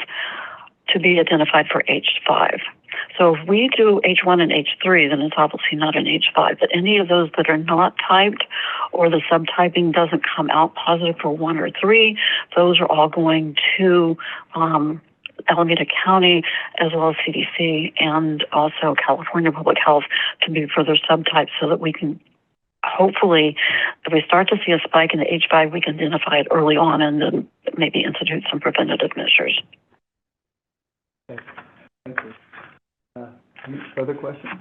to be identified for H5. So if we do H1 and H3, then it's obviously not an H5. But any of those that are not typed or the subtyping doesn't come out positive for 1 or 3, those are all going to Alameda County as well as CDC and also California Public Health to be further subtyped so that we can hopefully, if we start to see a spike in the H5, we can identify it early on and then maybe institute some preventative measures. Okay. Thank you. Any further questions?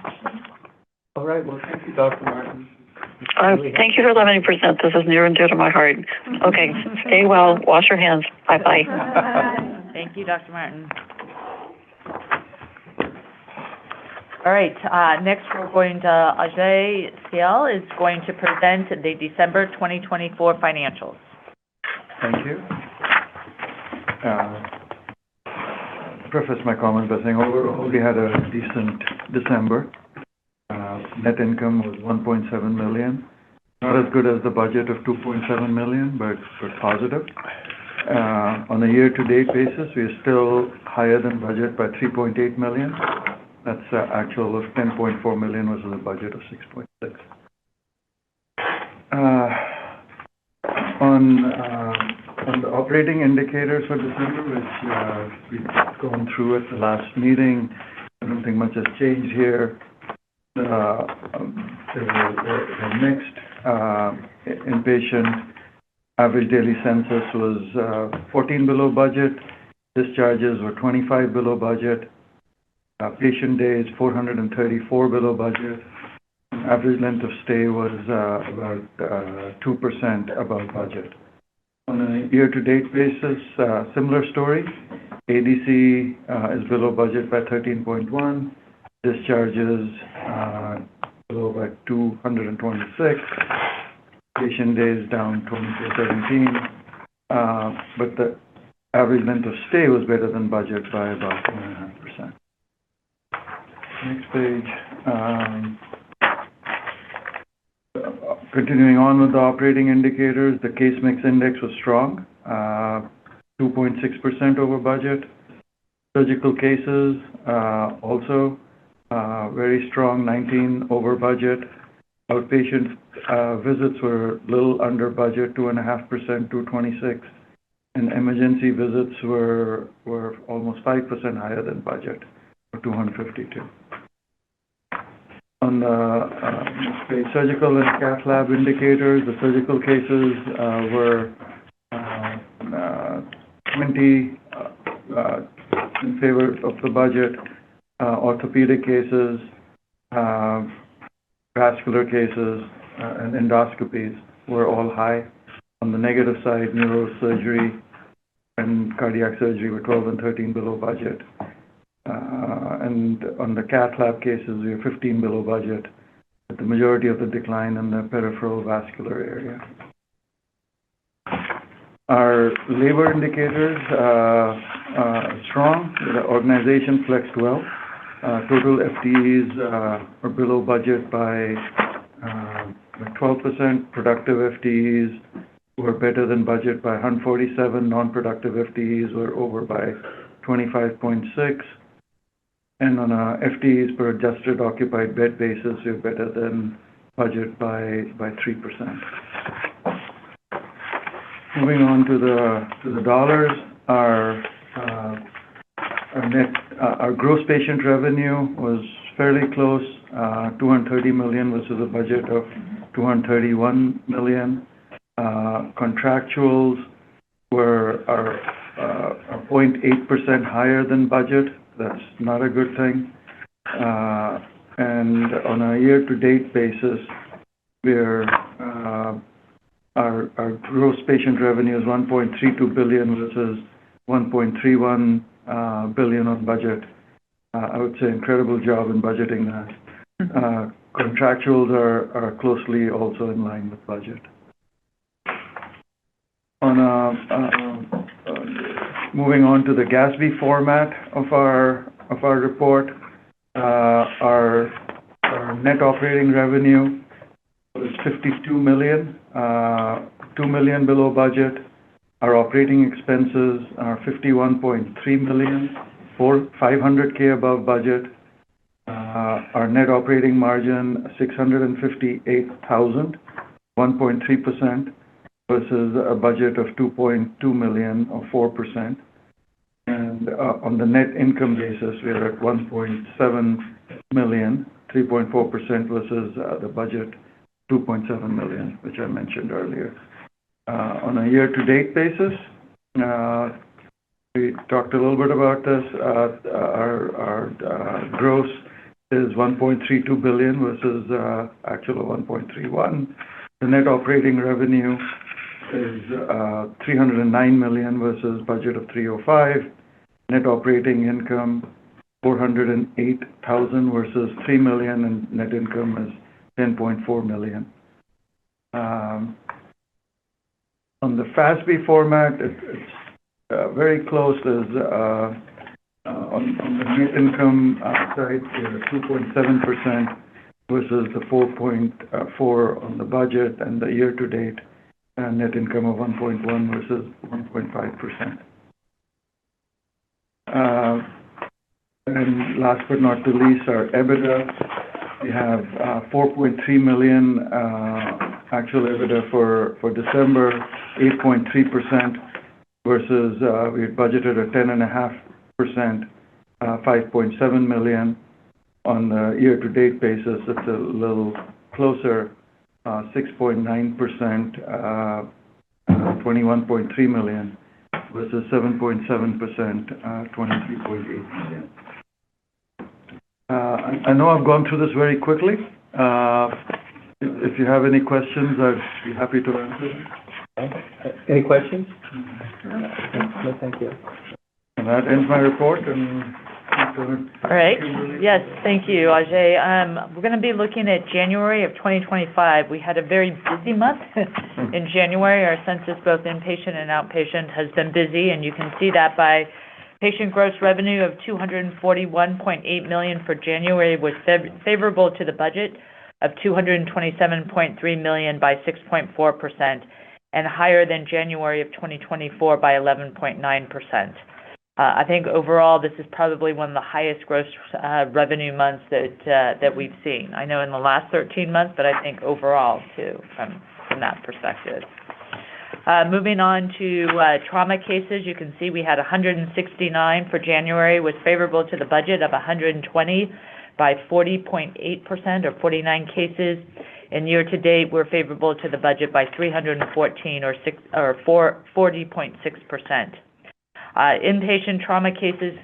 All right. Well, thank you, Dr. Martin. Thank you for letting me present. This is near and dear to my heart. Okay. Stay well. Wash your hands. Bye-bye. Thank you, Dr. Martin. All right, next we're going to Ajay Sial is going to present the December 2024 financials. Thank you. Preface my comment by saying overall we had a decent December. Net income was $1.7 million. Not as good as the budget of $2.7 million, but positive. On a year-to-date basis, we are still higher than budget by $3.8 million. That's actual of $10.4 million versus a budget of $6.6. On the operating indicators for December, which we've gone through at the last meeting, I don't think much has changed here. They're mixed. Inpatient average daily census was 14 below budget. Discharges were 25 below budget. Patient days, 434 below budget. Average length of stay was about 2% above budget. On a year-to-date basis, similar story. ADC is below budget by 13.1. Discharges below by 226. patient days down 20 to 17, but the average length of stay was better than budget by about 2.5%. Next page. Continuing on with the operating indicators, the case mix index was strong, 2.6% over budget. Surgical cases also very strong, 19 over budget. Outpatient visits were a little under budget, 2.5%, 226. And emergency visits were almost 5% higher than budget, for 252. On the surgical and cath lab indicators, the surgical cases were 20 in favor of the budget. Orthopedic cases, vascular cases, and endoscopies were all high. On the negative side, neurosurgery and cardiac surgery were 12 and 13 below budget. And on the cath lab cases, we were 15 below budget, with the majority of the decline in the peripheral vascular area. Our labor indicators strong. The organization flexed well. Total FTEs are below budget by 12%. Productive FTEs were better than budget by 147. Non-productive FTEs were over by 25.6. And on a FTEs per adjusted occupied bed basis, we're better than budget by 3%. Moving on to the dollars, our gross patient revenue was fairly close, $230 million versus a budget of $231 million. Contractuals are 0.8% higher than budget. That's not a good thing. And on a year-to-date basis, our gross patient revenue is $1.32 billion versus $1.31 billion on budget. I would say incredible job in budgeting that. Contractuals are closely also in line with budget. Moving on to the GASB format of our report, our net operating revenue was $52 million, $2 million below budget. Our operating expenses are $51.3 million, $500K above budget. Our net operating margin $658,000, 1.3%. Versus a budget of $2.2 million or 4%. And on the net income basis, we are at $1.7 million, 3.4% versus the budget $2.7 million, which I mentioned earlier. On a year-to-date basis, we talked a little bit about this. Our gross is $1.32 billion versus actual $1.31. The net operating revenue is $309 million versus budget of $305. Net operating income $408,000 versus $3 million, and net income is $10.4 million. On the FASB format, it's very close. On the net income side, we're at 2.7% versus the 4.4 on the budget, and the year-to-date net income of 1.1 versus 1.5%. And last but not the least, our EBITDA. We have $4.3 million actual EBITDA for December, 8.3% versus we had budgeted a 10.5%, $5.7 million. On the year-to-date basis, it's a little closer, 6.9%, $21.3 million versus 7.7%, $23.8 million. I know I've gone through this very quickly. If you have any questions, I'd be happy to answer. Any questions? No, thank you. And that ends my report, and All right. Yes, thank you, Ajay. We're going to be looking at January of 2025. We had a very busy month in January. Our census, both inpatient and outpatient, has been busy, and you can see that by patient gross revenue of $241.8 million for January was favorable to the budget of $227.3 million by 6.4%, and higher than January of 2024 by 11.9%. I think overall, this is probably one of the highest gross revenue months that we've seen. I know in the last 13 months, but I think overall too, from that perspective. Moving on to trauma cases, you can see we had 169 for January, was favorable to the budget of 120 by 40.8% or 49 cases. And year to date, we're favorable to the budget by 314 or 40.6%. Inpatient trauma cases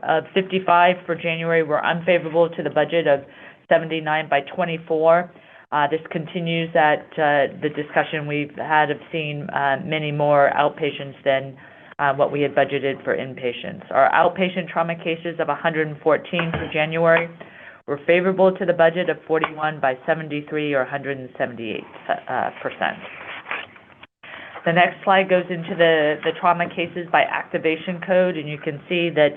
of 55 for January were unfavorable to the budget of 79 by 24. This continues that the discussion we've had of seeing many more outpatients than what we had budgeted for inpatients. Our outpatient trauma cases of 114 for January were favorable to the budget of 41 by 73 or 178%. The next slide goes into the trauma cases by activation code, and you can see that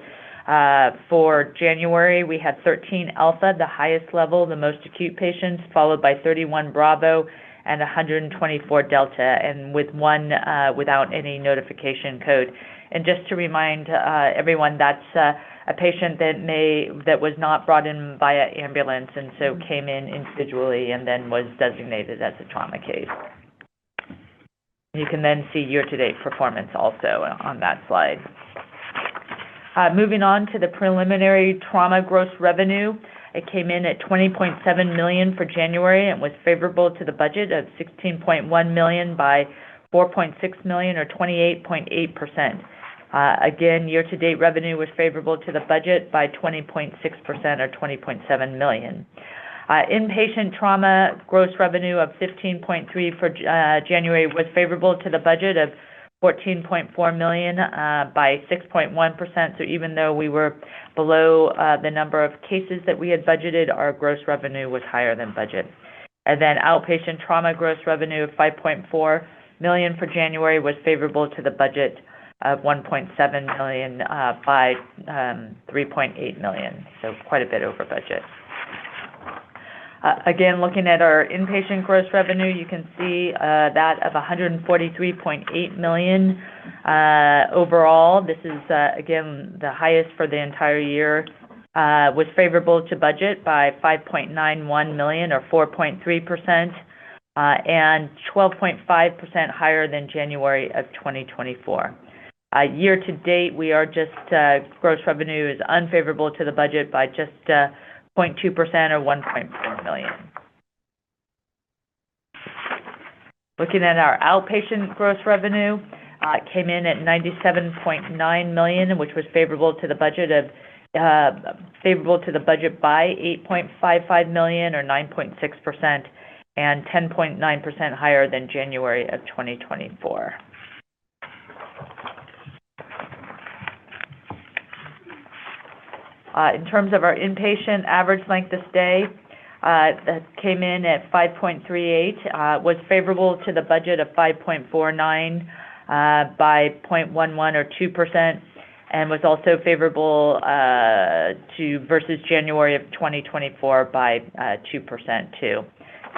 for January, we had 13 Alpha, the highest level, the most acute patients, followed by 31 Bravo and 124 Delta, and with one without any notification code. And just to remind everyone, that's a patient that was not brought in via ambulance and so came in individually and then was designated as a trauma case. You can then see year-to-date performance also on that slide. Moving on to the preliminary trauma gross revenue, it came in at $20.7 million for January and was favorable to the budget of $16.1 million by $4.6 million or 28.8%. Again, year-to-date revenue was favorable to the budget by 20.6% or $20.7 million. Inpatient trauma gross revenue of $15.3 for January was favorable to the budget of $14.4 million by 6.1%. So even though we were below the number of cases that we had budgeted, our gross revenue was higher than budget. And then outpatient trauma gross revenue of $5.4 million for January was favorable to the budget of $1.7 million by $3.8 million. So quite a bit over budget. Again, looking at our inpatient gross revenue, you can see that of $143.8 million overall. This is, again, the highest for the entire year, was favorable to budget by $5.91 million or 4.3%, and 12.5% higher than January of 2024. Year to date, we are just, gross revenue is unfavorable to the budget by just 0.2% or $1.4 million. Looking at our outpatient gross revenue, came in at $97.9 million, which was favorable to the budget by $8.55 million or 9.6%, and 10.9% higher than January of 2024. In terms of our inpatient average length of stay, that came in at 5.38, was favorable to the budget of 5.49 by 0.11 or 2%, and was also favorable to versus January of 2024 by 2% too.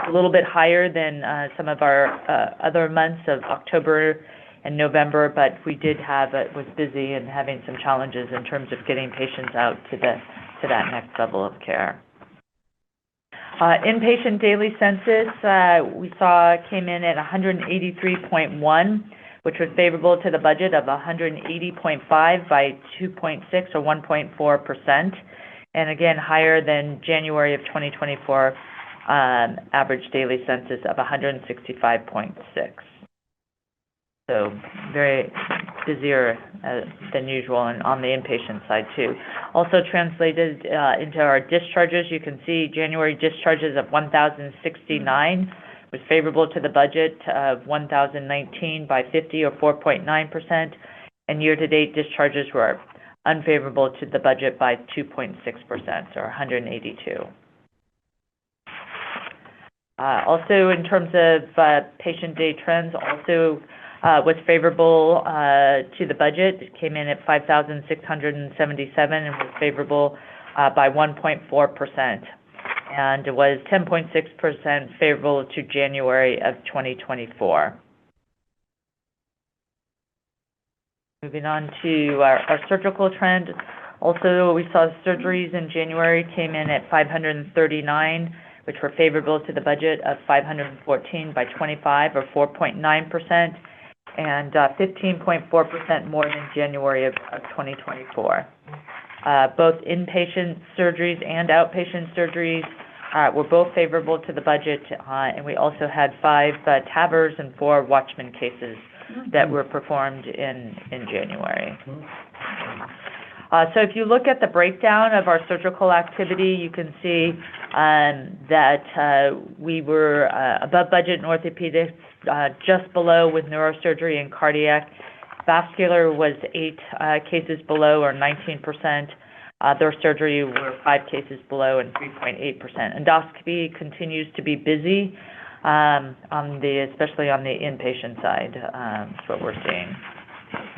A little bit higher than some of our other months of October and November, but we did have, it was busy and having some challenges in terms of getting patients out to that next level of care. Inpatient daily census, we saw came in at 183.1, which was favorable to the budget of 180.5 by 2.6 or 1.4%, and again higher than January of 2024 average daily census of 165.6. So very busier than usual and on the inpatient side too. Also translated into our discharges, you can see January discharges of 1,069 was favorable to the budget of 1,019 by 50 or 4.9%, and year-to-date discharges were unfavorable to the budget by 2.6%, or 182. Also, in terms of patient day trends, also was favorable to the budget. It came in at 5,677 and was favorable by 1.4%. And it was 10.6% favorable to January of 2024. Moving on to our surgical trend. Also, we saw surgeries in January came in at 539, which were favorable to the budget of 514 by 25, or 4.9%, and 15.4% more than January of 2024. Both inpatient surgeries and outpatient surgeries were both favorable to the budget, and we also had 5 TAVRs and 4 Watchman cases that were performed in January. So if you look at the breakdown of our surgical activity, you can see that we were above budget in orthopedics, just below with neurosurgery and cardiac. Vascular was 8 cases below, or 19%. Their surgery were 5 cases below and 3.8%. Endoscopy continues to be busy, especially on the inpatient side. That's what we're seeing.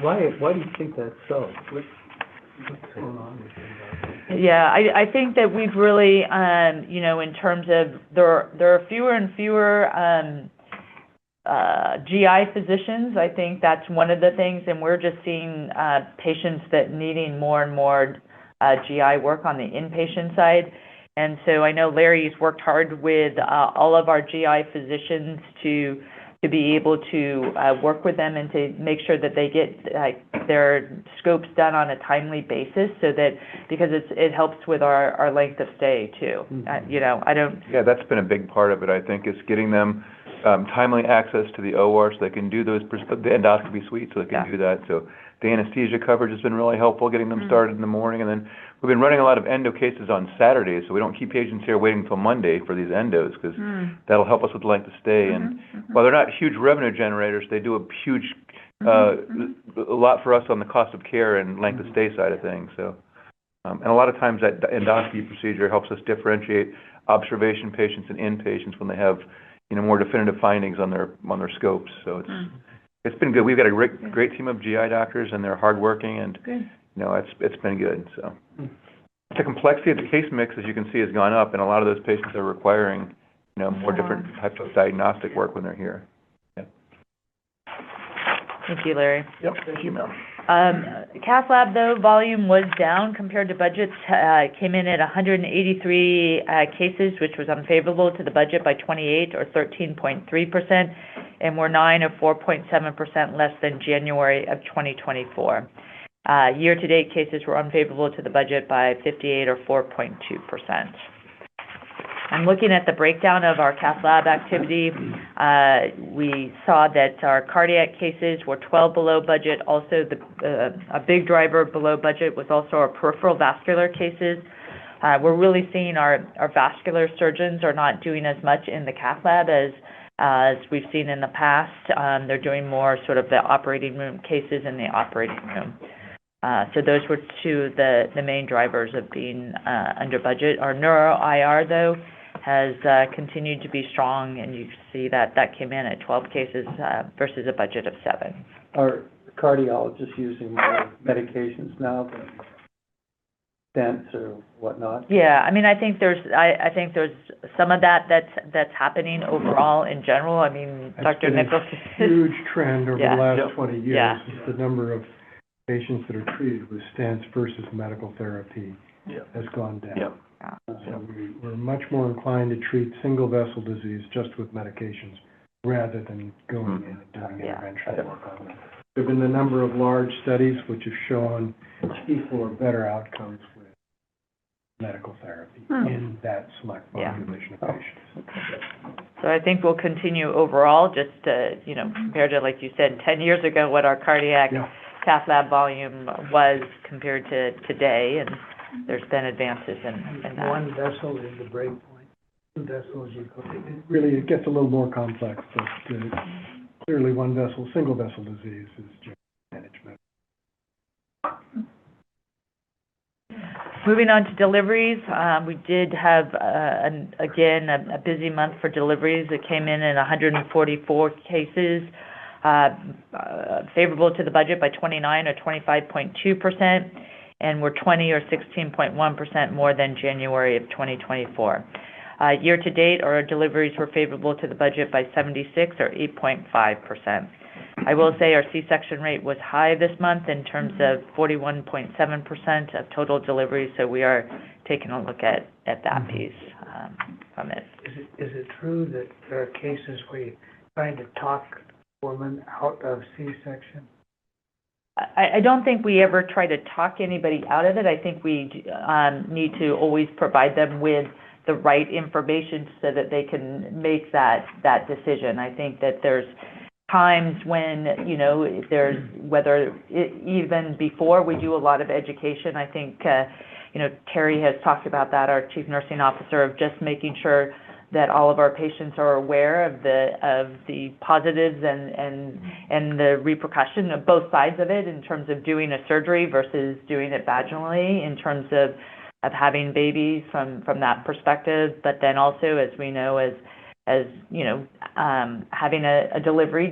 Why do you think that's so? What's going on with that? Yeah, I think that we've really, in terms of there are fewer and fewer GI physicians. I think that's one of the things, and we're just seeing patients that needing more and more GI work on the inpatient side. And so I know Larry's worked hard with all of our GI physicians to be able to work with them and to make sure that they get their scopes done on a timely basis, so that, because it helps with our length of stay too. Yeah, that's been a big part of it, I think, is getting them timely access to the OR so they can do the endoscopy suite, so they can do that. So the anesthesia coverage has been really helpful, getting them started in the morning. And then we've been running a lot of endo cases on Saturdays, so we don't keep patients here waiting until Monday for these endos, because that'll help us with length of stay. And while they're not huge revenue generators, they do a huge, a lot for us on the cost of care and length of stay side of things. So, and a lot of times that endoscopy procedure helps us differentiate observation patients and inpatients when they have, more definitive findings on their scopes. So it's been good. We've got a great team of GI doctors, and they're hardworking, and it's been good. So the complexity of the case mix, as you can see, has gone up, and a lot of those patients are requiring more different types of diagnostic work when they're here. Yeah. Thank you, Larry. Yep. Thank you, ma'am. Cath lab, though, volume was down compared to budgets. Came in at 183 cases, which was unfavorable to the budget by 28, or 13.3%, and were 9, or 4.7% less than January of 2024. Year-to-date cases were unfavorable to the budget by 58, or 4.2%. I'm looking at the breakdown of our cath lab activity. We saw that our cardiac cases were 12 below budget. Also, a big driver below budget was also our peripheral vascular cases. We're really seeing our vascular surgeons are not doing as much in the cath lab as we've seen in the past. They're doing more sort of the operating room cases in the operating room. So those were two of the main drivers of being under budget. Our neuro IR, though, has continued to be strong, and you see that came in at 12 cases versus a budget of 7. Are cardiologists using more medications now than stents or whatnot? Yeah, I mean, I think there's some of that's happening overall in general. I mean, Dr. Nichols. It's been a huge trend over the last 20 years. Yeah. Is the number of patients that are treated with stents versus medical therapy has gone down. Yep. So we're much more inclined to treat single vessel disease just with medications rather than going in and doing interventional work on them. There have been a number of large studies which have shown equal or better outcomes with medical therapy in that select population of patients. So I think we'll continue overall, just compared to, like you said, 10 years ago, what our cardiac cath lab volume was compared to today, and there's been advances in that. One vessel is the break point. 2 vessels you go. It gets a little more complex, but clearly single vessel disease is just management. Moving on to deliveries, we did have, again, a busy month for deliveries. It came in at 144 cases, favorable to the budget by 29 or 25.2%, and were 20 or 16.1% more than January of 2024. Year to date, our deliveries were favorable to the budget by 76 or 8.5%. I will say our C-section rate was high this month in terms of 41.7% of total deliveries, so we are taking a look at that piece from it. Is it true that there are cases where you're trying to talk women out of C-section? I don't think we ever try to talk anybody out of it. I think we need to always provide them with the right information so that they can make that decision. I think that there's times when, even before we do a lot of education, I think, Terry has talked about that, our Chief Nursing Officer, of just making sure that all of our patients are aware of the positives and the repercussion of both sides of it in terms of doing a surgery versus doing it vaginally, in terms of having babies from that perspective. But then also, as we know, having a delivery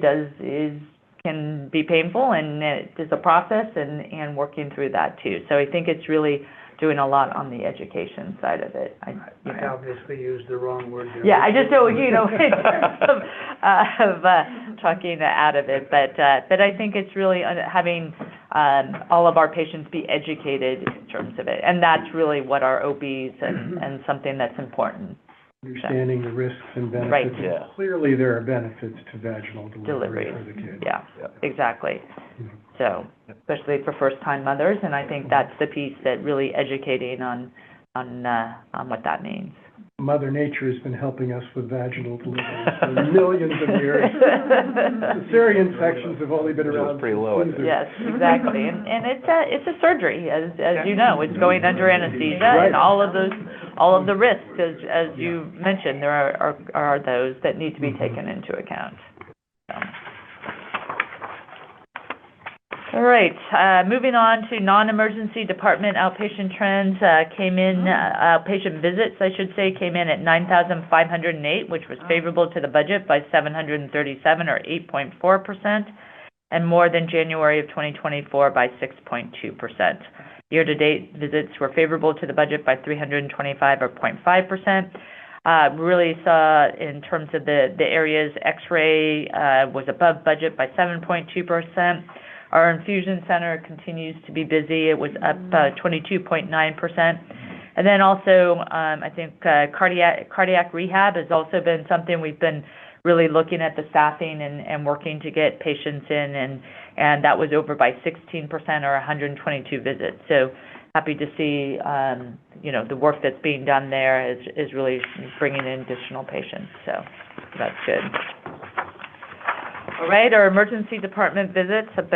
can be painful, and it is a process, and working through that too. So I think it's really doing a lot on the education side of it. I obviously used the wrong word there. Yeah, I just don't, in terms of talking out of it, but I think it's really having all of our patients be educated in terms of it, and that's really what our OBs and something that's important. Understanding the risks and benefits. Right. And clearly, there are benefits to vaginal delivery for the kid. Yeah, exactly. So, especially for first-time mothers, and I think that's the piece that really educating on what that means. Mother Nature has been helping us with vaginal delivery for millions of years. Cesarean sections have only been around. Pretty low, I think. Yes, exactly, and it's a surgery, as you know. It's going under anesthesia, and all of the risks, as you mentioned, there are those that need to be taken into account. So. All right, moving on to non-emergency department outpatient trends, outpatient visits, I should say, came in at 9,508, which was favorable to the budget by 737 or 8.4%, and more than January of 2024 by 6.2%. Year-to-date visits were favorable to the budget by 325 or 0.5%. Really saw, in terms of the areas, X-ray was above budget by 7.2%. Our infusion center continues to be busy. It was up 22.9%. And then also, I think cardiac rehab has also been something we've been really looking at the staffing and working to get patients in, and that was over by 16% or 122 visits. So happy to see, the work that's being done there is really bringing in additional patients. So that's good. All right, our emergency department visits it's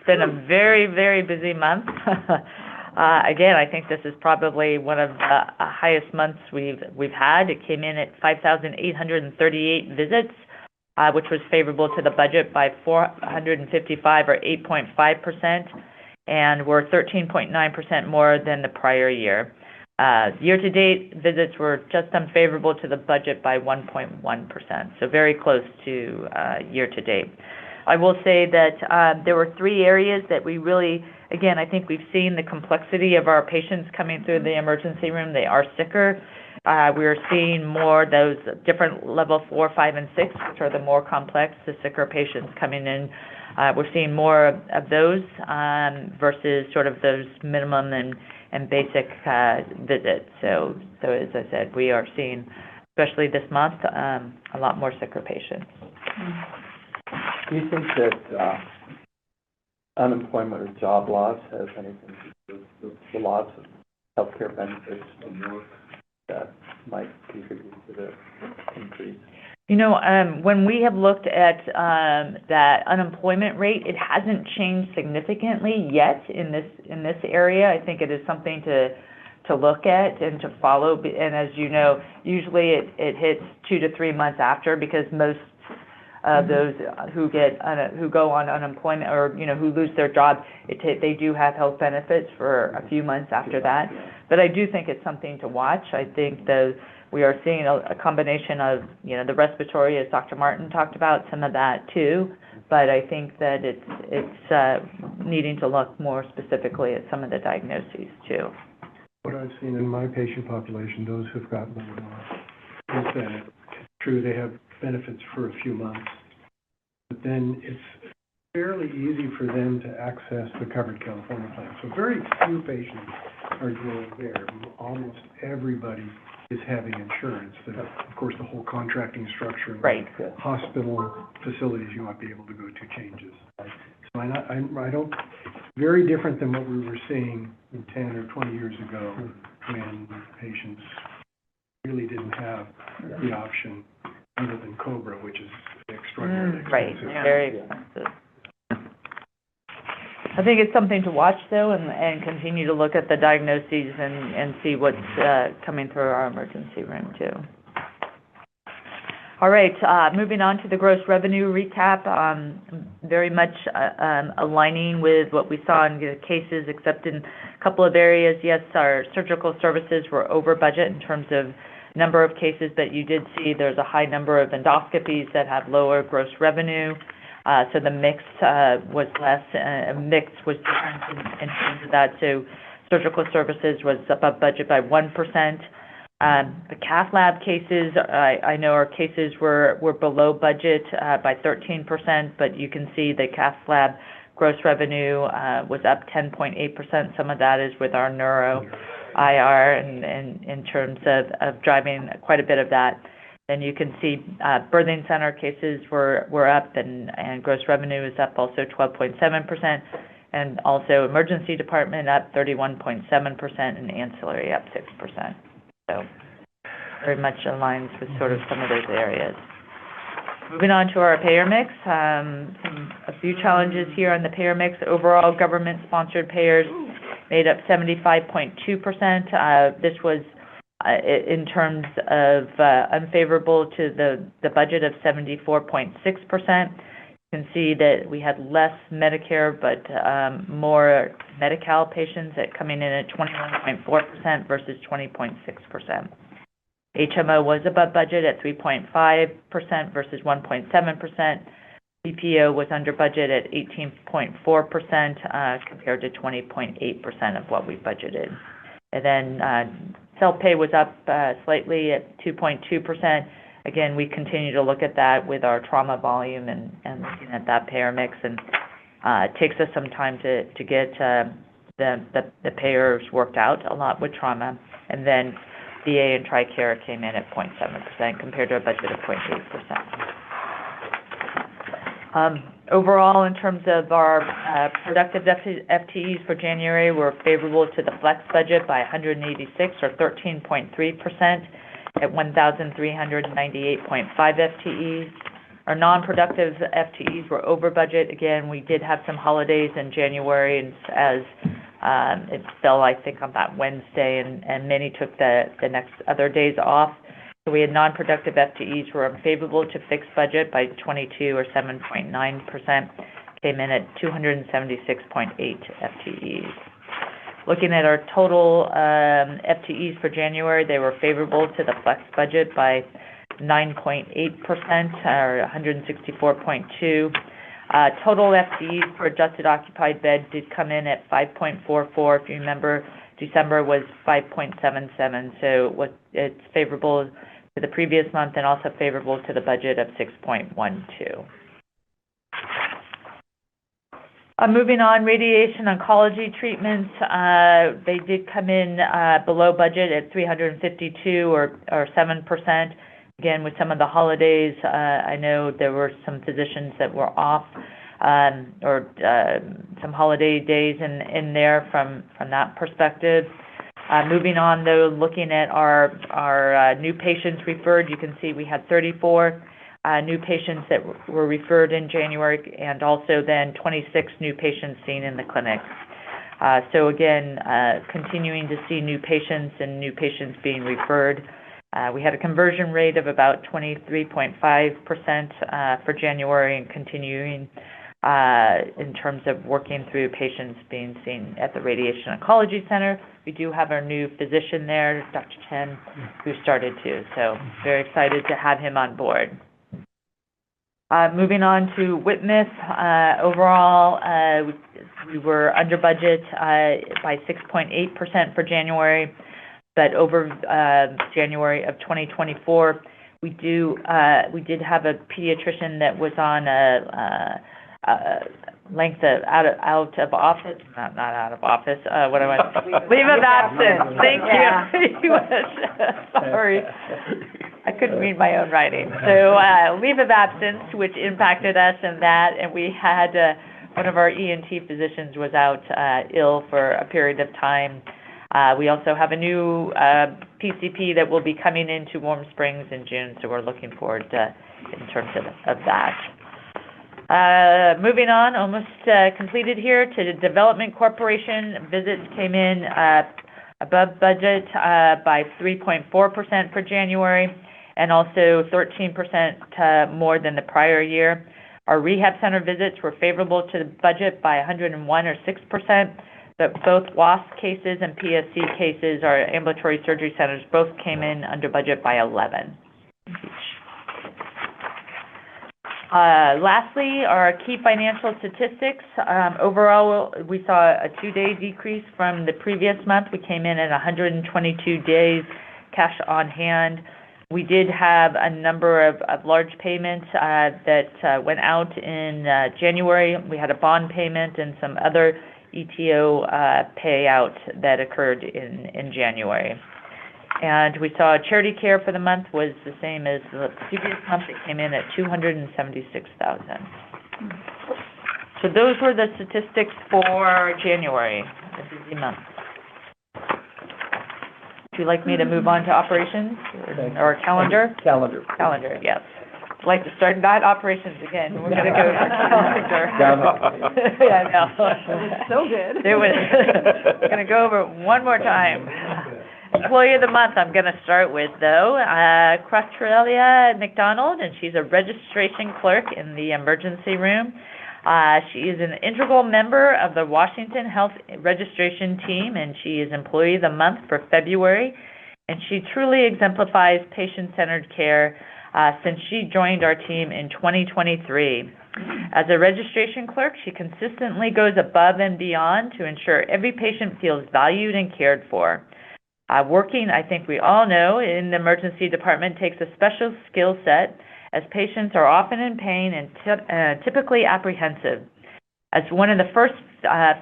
been a very, very busy month. Again, I think this is probably one of the highest months we've had. It came in at 5,838 visits, which was favorable to the budget by 455 or 8.5%, and were 13.9% more than the prior year. Year-to-date visits were just unfavorable to the budget by 1.1%, so very close to year-to-date. I will say that there were three areas that we really, again, I think we've seen the complexity of our patients coming through the emergency room. They are sicker. We're seeing more those different level 4, 5, and 6, which are the more complex, the sicker patients coming in. We're seeing more of those versus sort of those minimum and basic visits. So as I said, we are seeing, especially this month, a lot more sicker patients. Do you think that unemployment or job loss has anything to do with the loss of healthcare benefits and work that might contribute to the increase? When we have looked at that unemployment rate, it hasn't changed significantly yet in this area. I think it is something to look at and to follow. And as you know, usually it hits 2 to 3 months after, because most those who go on unemployment or, you know, who lose their job, they do have health benefits for a few months after that. But I do think it's something to watch. I think we are seeing a combination of, you know, the respiratory, as Dr. Martin talked about, some of that too. But I think that it's needing to look more specifically at some of the diagnoses too. What I've seen in my patient population, those who've gotten laid off, is that it's true they have benefits for a few months, but then it's fairly easy for them to access the covered California plan. So very few patients are going there. Almost everybody is having insurance. Of course, the whole contracting structure, right, hospital facilities you might be able to go to changes. So I don't, very different than what we were seeing 10 or 20 years ago when patients really didn't have the option other than COBRA, which is extraordinarily expensive. Right, very expensive. I think it's something to watch, though, and continue to look at the diagnoses and see what's coming through our emergency room, too. All right, moving on to the gross revenue recap, very much aligning with what we saw in the cases, except in a couple of areas. Yes, our surgical services were over budget in terms of number of cases, but you did see there's a high number of endoscopies that have lower gross revenue. So the mix was less, mix was different in terms of that. So surgical services was above budget by 1%. The cath lab cases, I know our cases were below budget by 13%, but you can see the cath lab gross revenue was up 10.8%. Some of that is with our neuro IR and in terms of driving quite a bit of that. Then you can see birthing center cases were up and gross revenue is up also 12.7%, and also emergency department up 31.7% and ancillary up 6%. So very much aligns with sort of some of those areas. Moving on to our payer mix, a few challenges here on the payer mix. Overall, government-sponsored payers made up 75.2%. This was in terms of unfavorable to the budget of 74.6%. You can see that we had less Medicare, but more Medi-Cal patients coming in at 21.4% versus 20.6%. HMO was above budget at 3.5% versus 1.7%. BPO was under budget at 18.4% compared to 20.8% of what we budgeted. And then self-pay was up slightly at 2.2%. Again, we continue to look at that with our trauma volume and looking at that payer mix, and it takes us some time to get the payers worked out a lot with trauma. And then VA and TRICARE came in at 0.7% compared to a budget of 0.8%. Overall, in terms of our productive FTEs for January, we're favorable to the flex budget by 186 or 13.3% at 1,398.5 FTEs. Our non-productive FTEs were over budget. Again, we did have some holidays in January, and as it fell, I think, on that Wednesday, and many took the next other days off. So we had non-productive FTEs were unfavorable to fixed budget by 22 or 7.9%, came in at 276.8 FTEs. Looking at our total FTEs for January, they were favorable to the flex budget by 9.8% or 164.2. Total FTEs for adjusted occupied bed did come in at 5.44. If you remember, December was 5.77, so it's favorable to the previous month and also favorable to the budget of 6.12. Moving on, radiation oncology treatments, they did come in below budget at 352 or 7%. Again, with some of the holidays, I know there were some physicians that were off or some holiday days in there from that perspective. Moving on, though, looking at our new patients referred, you can see we had 34 new patients that were referred in January, and also then 26 new patients seen in the clinic. So again, continuing to see new patients and new patients being referred. We had a conversion rate of about 23.5% for January and continuing in terms of working through patients being seen at the Radiation Oncology Center. We do have our new physician there, Dr. Chen, who started too, so very excited to have him on board. Moving on to Whitmouth, overall, we were under budget by 6.8% for January, but over January of 2024, we did have a pediatrician that was on a length of out of office, not out of office. What am I? Leave of absence. Thank you. Sorry, I couldn't read my own writing. So leave of absence, which impacted us in that, and we had one of our ENT physicians was out ill for a period of time. We also have a new PCP that will be coming into Warm Springs in June, so we're looking forward to in terms of that. Moving on, almost completed here to the Development Corporation. Visits came in above budget by 3.4% for January and also 13% more than the prior year. Our rehab center visits were favorable to the budget by 101 or 6%, but both WASP cases and PSC cases, our ambulatory surgery centers, both came in under budget by 11 each. Lastly, our key financial statistics. Overall, we saw a 2-day decrease from the previous month. We came in at 122 days cash on hand. We did have a number of large payments that went out in January. We had a bond payment and some other ETO payout that occurred in January. And we saw charity care for the month was the same as the previous month. It came in at $276,000. So those were the statistics for January, a busy month. Would you like me to move on to operations or calendar? Calendar. Calendar, yes. I'd like to start, not operations again. We're going to go to calendar. Yeah, I know. It was so good. It was. We're going to go over it one more time. Employee of the month, I'm going to start with, though, Quatrelia McDonald, and she's a registration clerk in the emergency room. She is an integral member of the Washington Health Registration Team, and she is Employee of the Month for February. And she truly exemplifies patient-centered care since she joined our team in 2023. As a registration clerk, she consistently goes above and beyond to ensure every patient feels valued and cared for. Working, I think we all know, in the emergency department takes a special skill set as patients are often in pain and typically apprehensive. As one of the first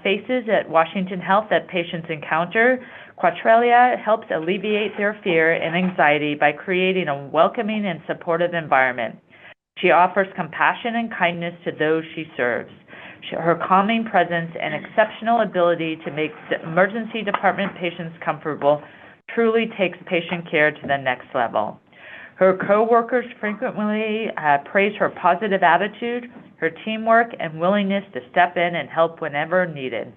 faces at Washington Health that patients encounter, Quatrelia helps alleviate their fear and anxiety by creating a welcoming and supportive environment. She offers compassion and kindness to those she serves. Her calming presence and exceptional ability to make the emergency department patients comfortable truly takes patient care to the next level. Her coworkers frequently praise her positive attitude, her teamwork, and willingness to step in and help whenever needed.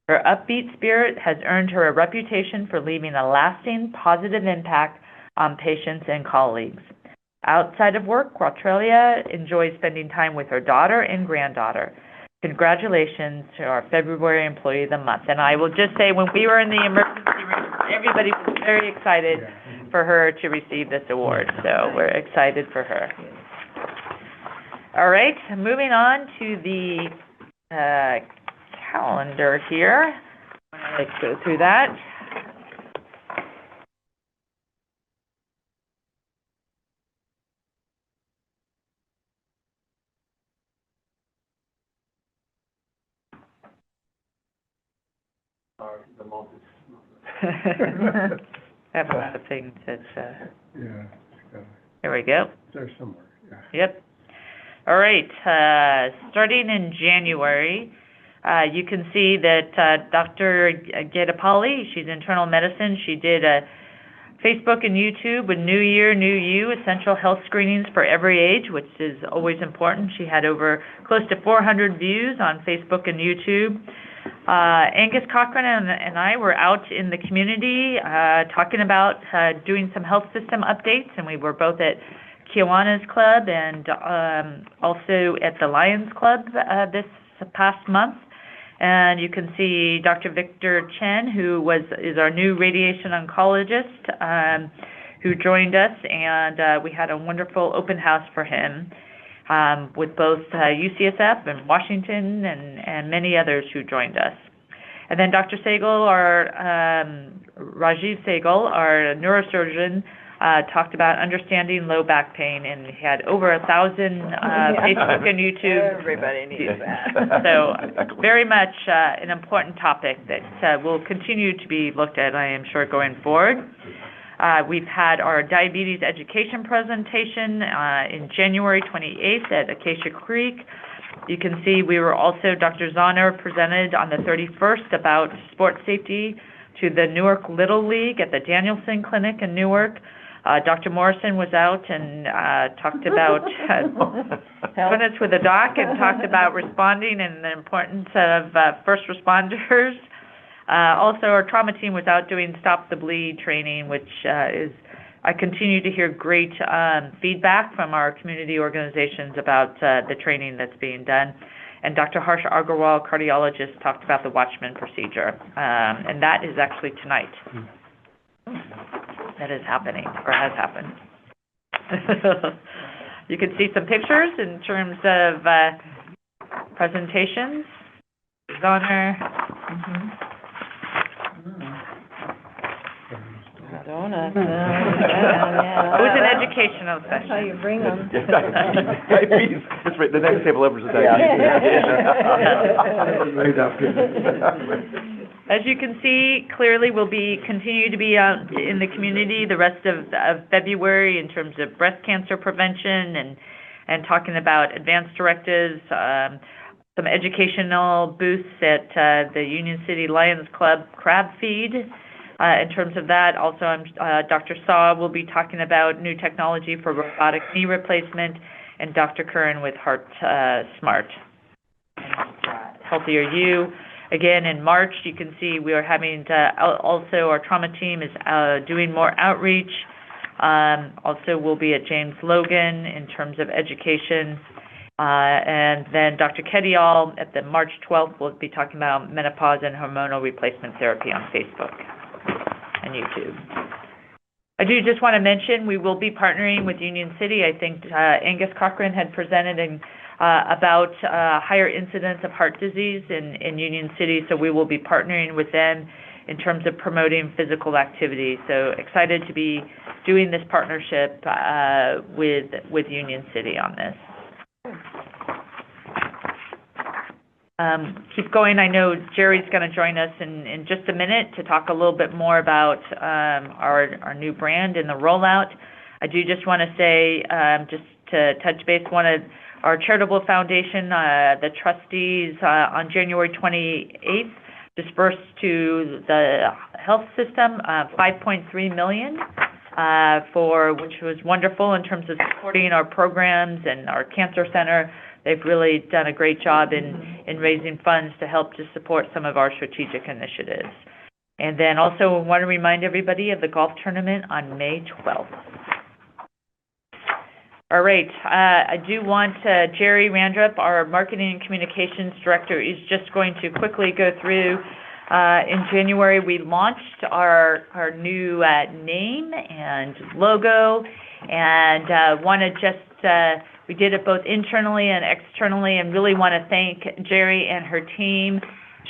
Her upbeat spirit has earned her a reputation for leaving a lasting positive impact on patients and colleagues. Outside of work, Quatrelia enjoys spending time with her daughter and granddaughter. Congratulations to our February Employee of the Month. And I will just say, when we were in the emergency room, everybody was very excited for her to receive this award. So we're excited for her. All right, moving on to the calendar here. Let's go through that. The month I have a lot of things that, yeah. here we go. There somewhere, yeah. Yep. All right, starting in January, you can see that Dr. Gedapali, she's internal medicine, she did a Facebook and YouTube with New Year, New You, essential health screenings for every age, which is always important. She had over close to 400 views on Facebook and YouTube. Angus Cochran and I were out in the community talking about doing some health system updates, and we were both at Kiwanis Club and also at the Lions Club this past month. And you can see Dr. Victor Chen, who is our new radiation oncologist, who joined us, and we had a wonderful open house for him with both UCSF and Washington and many others who joined us. And then Dr. Sehgal, Rajiv Sehgal, our neurosurgeon, talked about understanding low back pain, and he had over 1,000 Facebook and YouTube. Everybody needs that. So very much an important topic that will continue to be looked at, I am sure, going forward. We've had our diabetes education presentation in January 28th at Acacia Creek. You can see we were also, Dr. Zahner presented on the 31st about sports safety to the Newark Little League at the Danielson Clinic in Newark. Dr. Morrison was out and talked about minutes with a doc and talked about responding and the importance of first responders. Also, our trauma team was out doing Stop the Bleed training, which I continue to hear great feedback from our community organizations about the training that's being done. And Dr. Harsh Agarwal, cardiologist, talked about the Watchman procedure, and that is actually tonight. That is happening, or has happened. You can see some pictures in terms of presentations. Donor. Donuts. It was an educational session. That's how you bring them. Diabetes. Just right, the next table over is a diabetes. As you can see, clearly we'll continue to be out in the community the rest of February in terms of breast cancer prevention and talking about advanced directives, some educational booths at the Union City Lions Club crab feed. In terms of that, also Dr. Saw will be talking about new technology for robotic knee replacement, and Dr. Curran with Heart Smart. Healthier You. Again, in March, you can see we are having also our trauma team is doing more outreach. Also, we'll be at James Logan in terms of education. And then Dr. Kedial at the March 12th will be talking about menopause and hormonal replacement therapy on Facebook and YouTube. I do just want to mention we will be partnering with Union City. I think Angus Cochran had presented about higher incidence of heart disease in Union City, so we will be partnering with them in terms of promoting physical activity. So excited to be doing this partnership with Union City on this. Keep going. I know Jerry's going to join us in just a minute to talk a little bit more about our new brand and the rollout. I do just want to say, just to touch base, our charitable foundation, the trustees on January 28th dispersed to the health system $5.3 million, which was wonderful in terms of supporting our programs and our cancer center. They've really done a great job in raising funds to help to support some of our strategic initiatives. And then also I want to remind everybody of the golf tournament on May 12th. All right, I do want Jerry Randrup, our Marketing and Communications Director, is just going to quickly go through. In January, we launched our new name and logo, and want to just, we did it both internally and externally, and really want to thank Jerry and her team.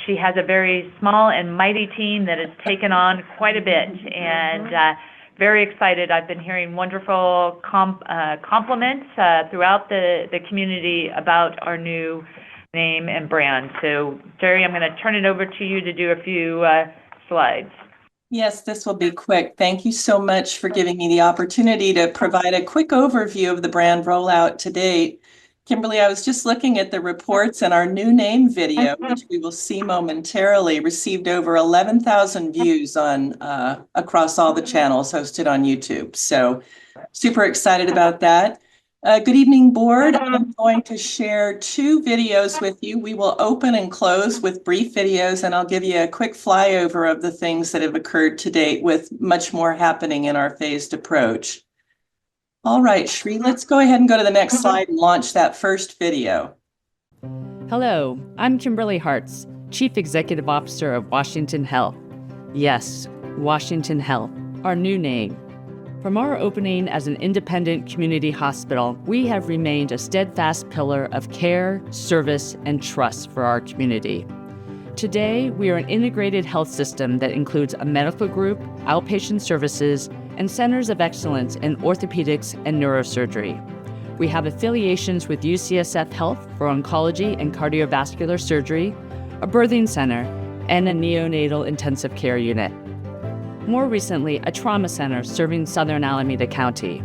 She has a very small and mighty team that has taken on quite a bit, and very excited. I've been hearing wonderful compliments throughout the community about our new name and brand. So, Jerry, I'm going to turn it over to you to do a few slides. Yes, this will be quick. Thank you so much for giving me the opportunity to provide a quick overview of the brand rollout to date. Kimberly, I was just looking at the reports, and our new name video, which we will see momentarily, received over 11,000 views on across all the channels hosted on YouTube. So super excited about that. Good evening, board. I'm going to share 2 videos with you. We will open and close with brief videos, and I'll give you a quick flyover of the things that have occurred to date, with much more happening in our phased approach. All right, Shri, let's go ahead and go to the next slide and launch that first video. Hello, I'm Kimberly Hartz, Chief Executive Officer of Washington Health. Yes, Washington Health, our new name. From our opening as an independent community hospital, we have remained a steadfast pillar of care, service, and trust for our community. Today, we are an integrated health system that includes a medical group, outpatient services, and centers of excellence in orthopedics and neurosurgery. We have affiliations with UCSF Health for oncology and cardiovascular surgery, a birthing center, and a neonatal intensive care unit. More recently, a trauma center serving Southern Alameda County.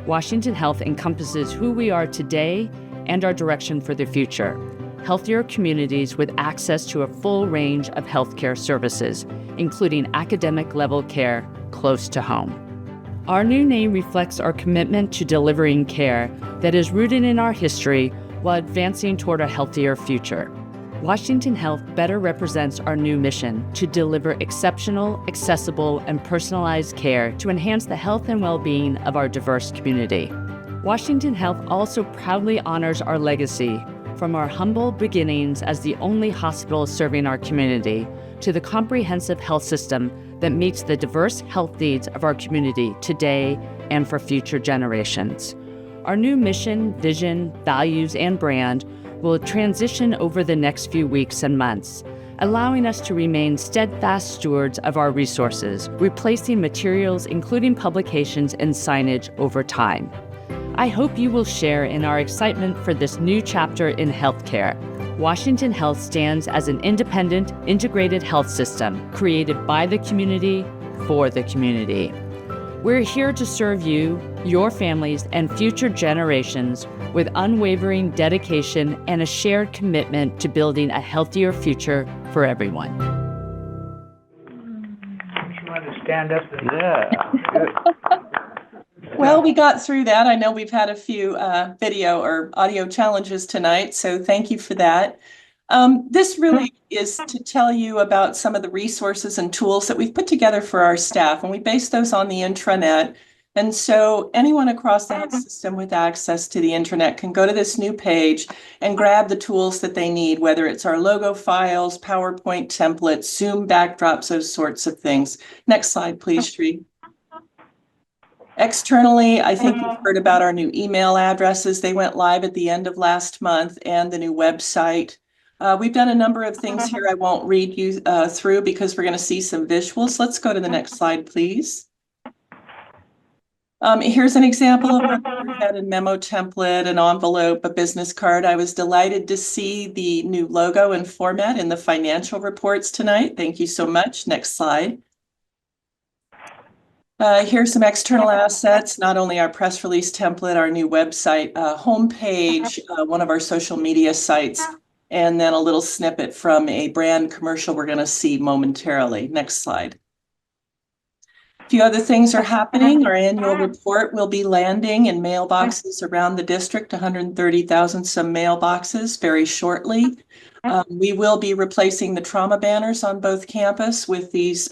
Washington Health encompasses who we are today and our direction for the future. Healthier communities with access to a full range of healthcare services, including academic-level care close to home. Our new name reflects our commitment to delivering care that is rooted in our history while advancing toward a healthier future. Washington Health better represents our new mission to deliver exceptional, accessible, and personalized care to enhance the health and well-being of our diverse community. Washington Health also proudly honors our legacy, from our humble beginnings as the only hospital serving our community to the comprehensive health system that meets the diverse health needs of our community today and for future generations. Our new mission, vision, values, and brand will transition over the next few weeks and months, allowing us to remain steadfast stewards of our resources, replacing materials including publications and signage over time. I hope you will share in our excitement for this new chapter in healthcare. Washington Health stands as an independent, integrated health system created by the community, for the community. We're here to serve you, your families, and future generations with unwavering dedication and a shared commitment to building a healthier future for everyone. You want to stand up? Well, we got through that. I know we've had a few video or audio challenges tonight, so thank you for that. This really is to tell you about some of the resources and tools that we've put together for our staff, and we base those on the intranet. And so anyone across the health system with access to the intranet can go to this new page and grab the tools that they need, whether it's our logo files, PowerPoint templates, Zoom backdrops, those sorts of things. Next slide, please, Shri. Externally, I think you've heard about our new email addresses. They went live at the end of last month, and the new website. We've done a number of things here I won't read you through because we're going to see some visuals. Let's go to the next slide, please. Here's an example of our letterhead and memo template, an envelope, a business card. I was delighted to see the new logo and format in the financial reports tonight. Thank you so much. Next slide. Here's some external assets, not only our press release template, our new website, homepage, one of our social media sites, and then a little snippet from a brand commercial we're going to see momentarily. Next slide. A few other things are happening. Our annual report will be landing in mailboxes around the district, 130,000 some mailboxes very shortly. We will be replacing the trauma banners on both campus with these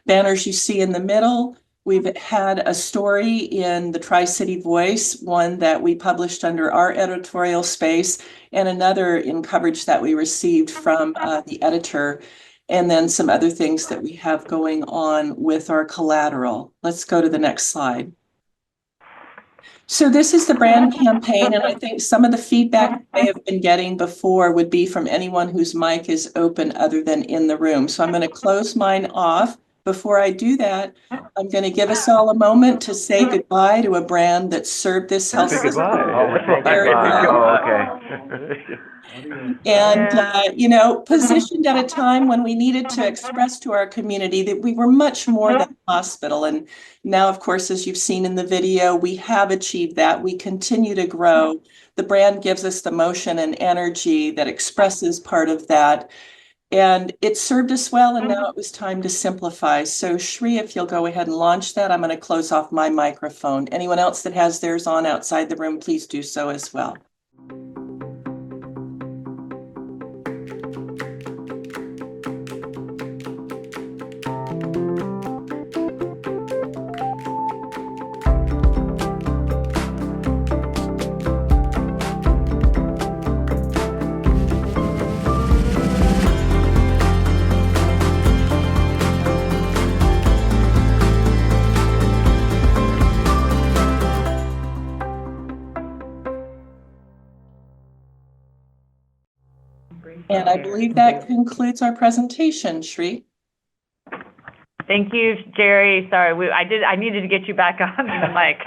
banners you see in the middle. We've had a story in the Tri-City Voice, one that we published under our editorial space, and another in coverage that we received from the editor, and then some other things that we have going on with our collateral. Let's go to the next slide. So this is the brand campaign, and I think some of the feedback I have been getting before would be from anyone whose mic is open other than in the room. So I'm going to close mine off. Before I do that, I'm going to give us all a moment to say goodbye to a brand that served this health system very well. And, you know, positioned at a time when we needed to express to our community that we were much more than a hospital. And now, of course, as you've seen in the video, we have achieved that. We continue to grow. The brand gives us the motion and energy that expresses part of that. And it served us well, and now it was time to simplify. So Shri, if you'll go ahead and launch that, I'm going to close off my microphone. Anyone else that has theirs on outside the room, please do so as well. And I believe that concludes our presentation, Shri. Thank you, Jerry. Sorry, I needed to get you back on the mic.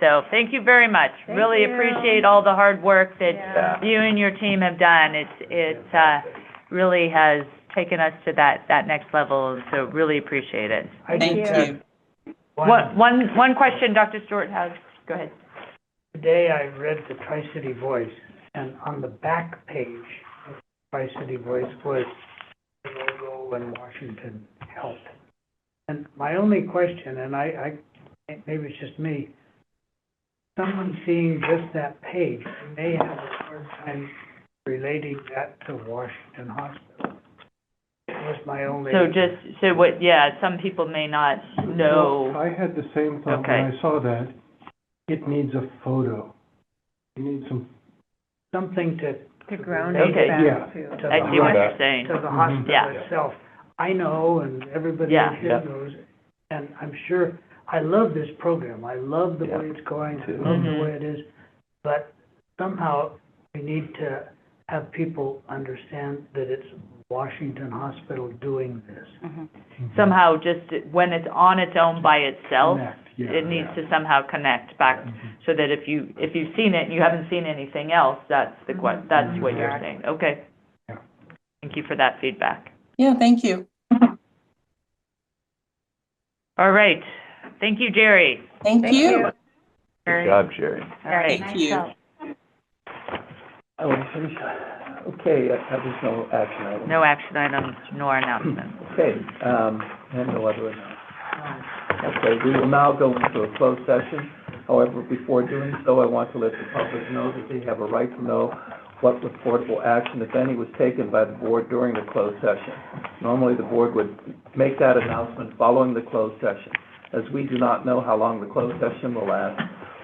So thank you very much. Really appreciate all the hard work that you and your team have done. It really has taken us to that next level, so really appreciate it. Thank you. One question Dr. Stewart has. Go ahead. Today I read the Tri-City Voice, and on the back page of the Tri-City Voice was the logo and Washington Health. And my only question, and I maybe it's just me, someone seeing just that page may have a hard time relating that to Washington Hospital. It was my only. Some people may not know. Well, I had the same thought when I saw that. It needs a photo. It needs something to ground it back to the I see what you're saying. To the hospital itself. I know, and everybody here knows, and I'm sure, I love this program. I love the way it's going. I love the way it is. But somehow we need to have people understand that it's Washington Hospital doing this. Somehow, just when it's on its own by itself, it needs to somehow connect back, so that if you've seen it and you haven't seen anything else, that's what you're saying. Okay. Thank you for that feedback. Yeah, thank you. All right. Thank you, Jerry. Thank you. Good job, Jerry. All right. Thank you. Okay, there's no action items. No action items nor announcements. Okay, and no other announcements. Okay, we will now go into a closed session. However, before doing so, I want to let the public know that they have a right to know what reportable action, if any, was taken by the board during the closed session. Normally, the board would make that announcement following the closed session. As we do not know how long the closed session will last,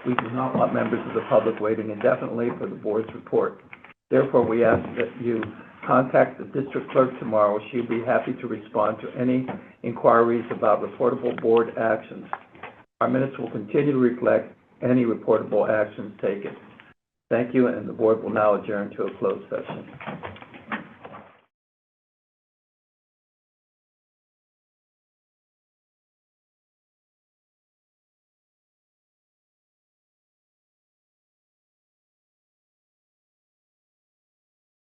we do not want members of the public waiting indefinitely for the board's report. Therefore, we ask that you contact the district clerk tomorrow. She'll be happy to respond to any inquiries about reportable board actions. Our minutes will continue to reflect any reportable actions taken. Thank you, and the board will now adjourn to a closed session.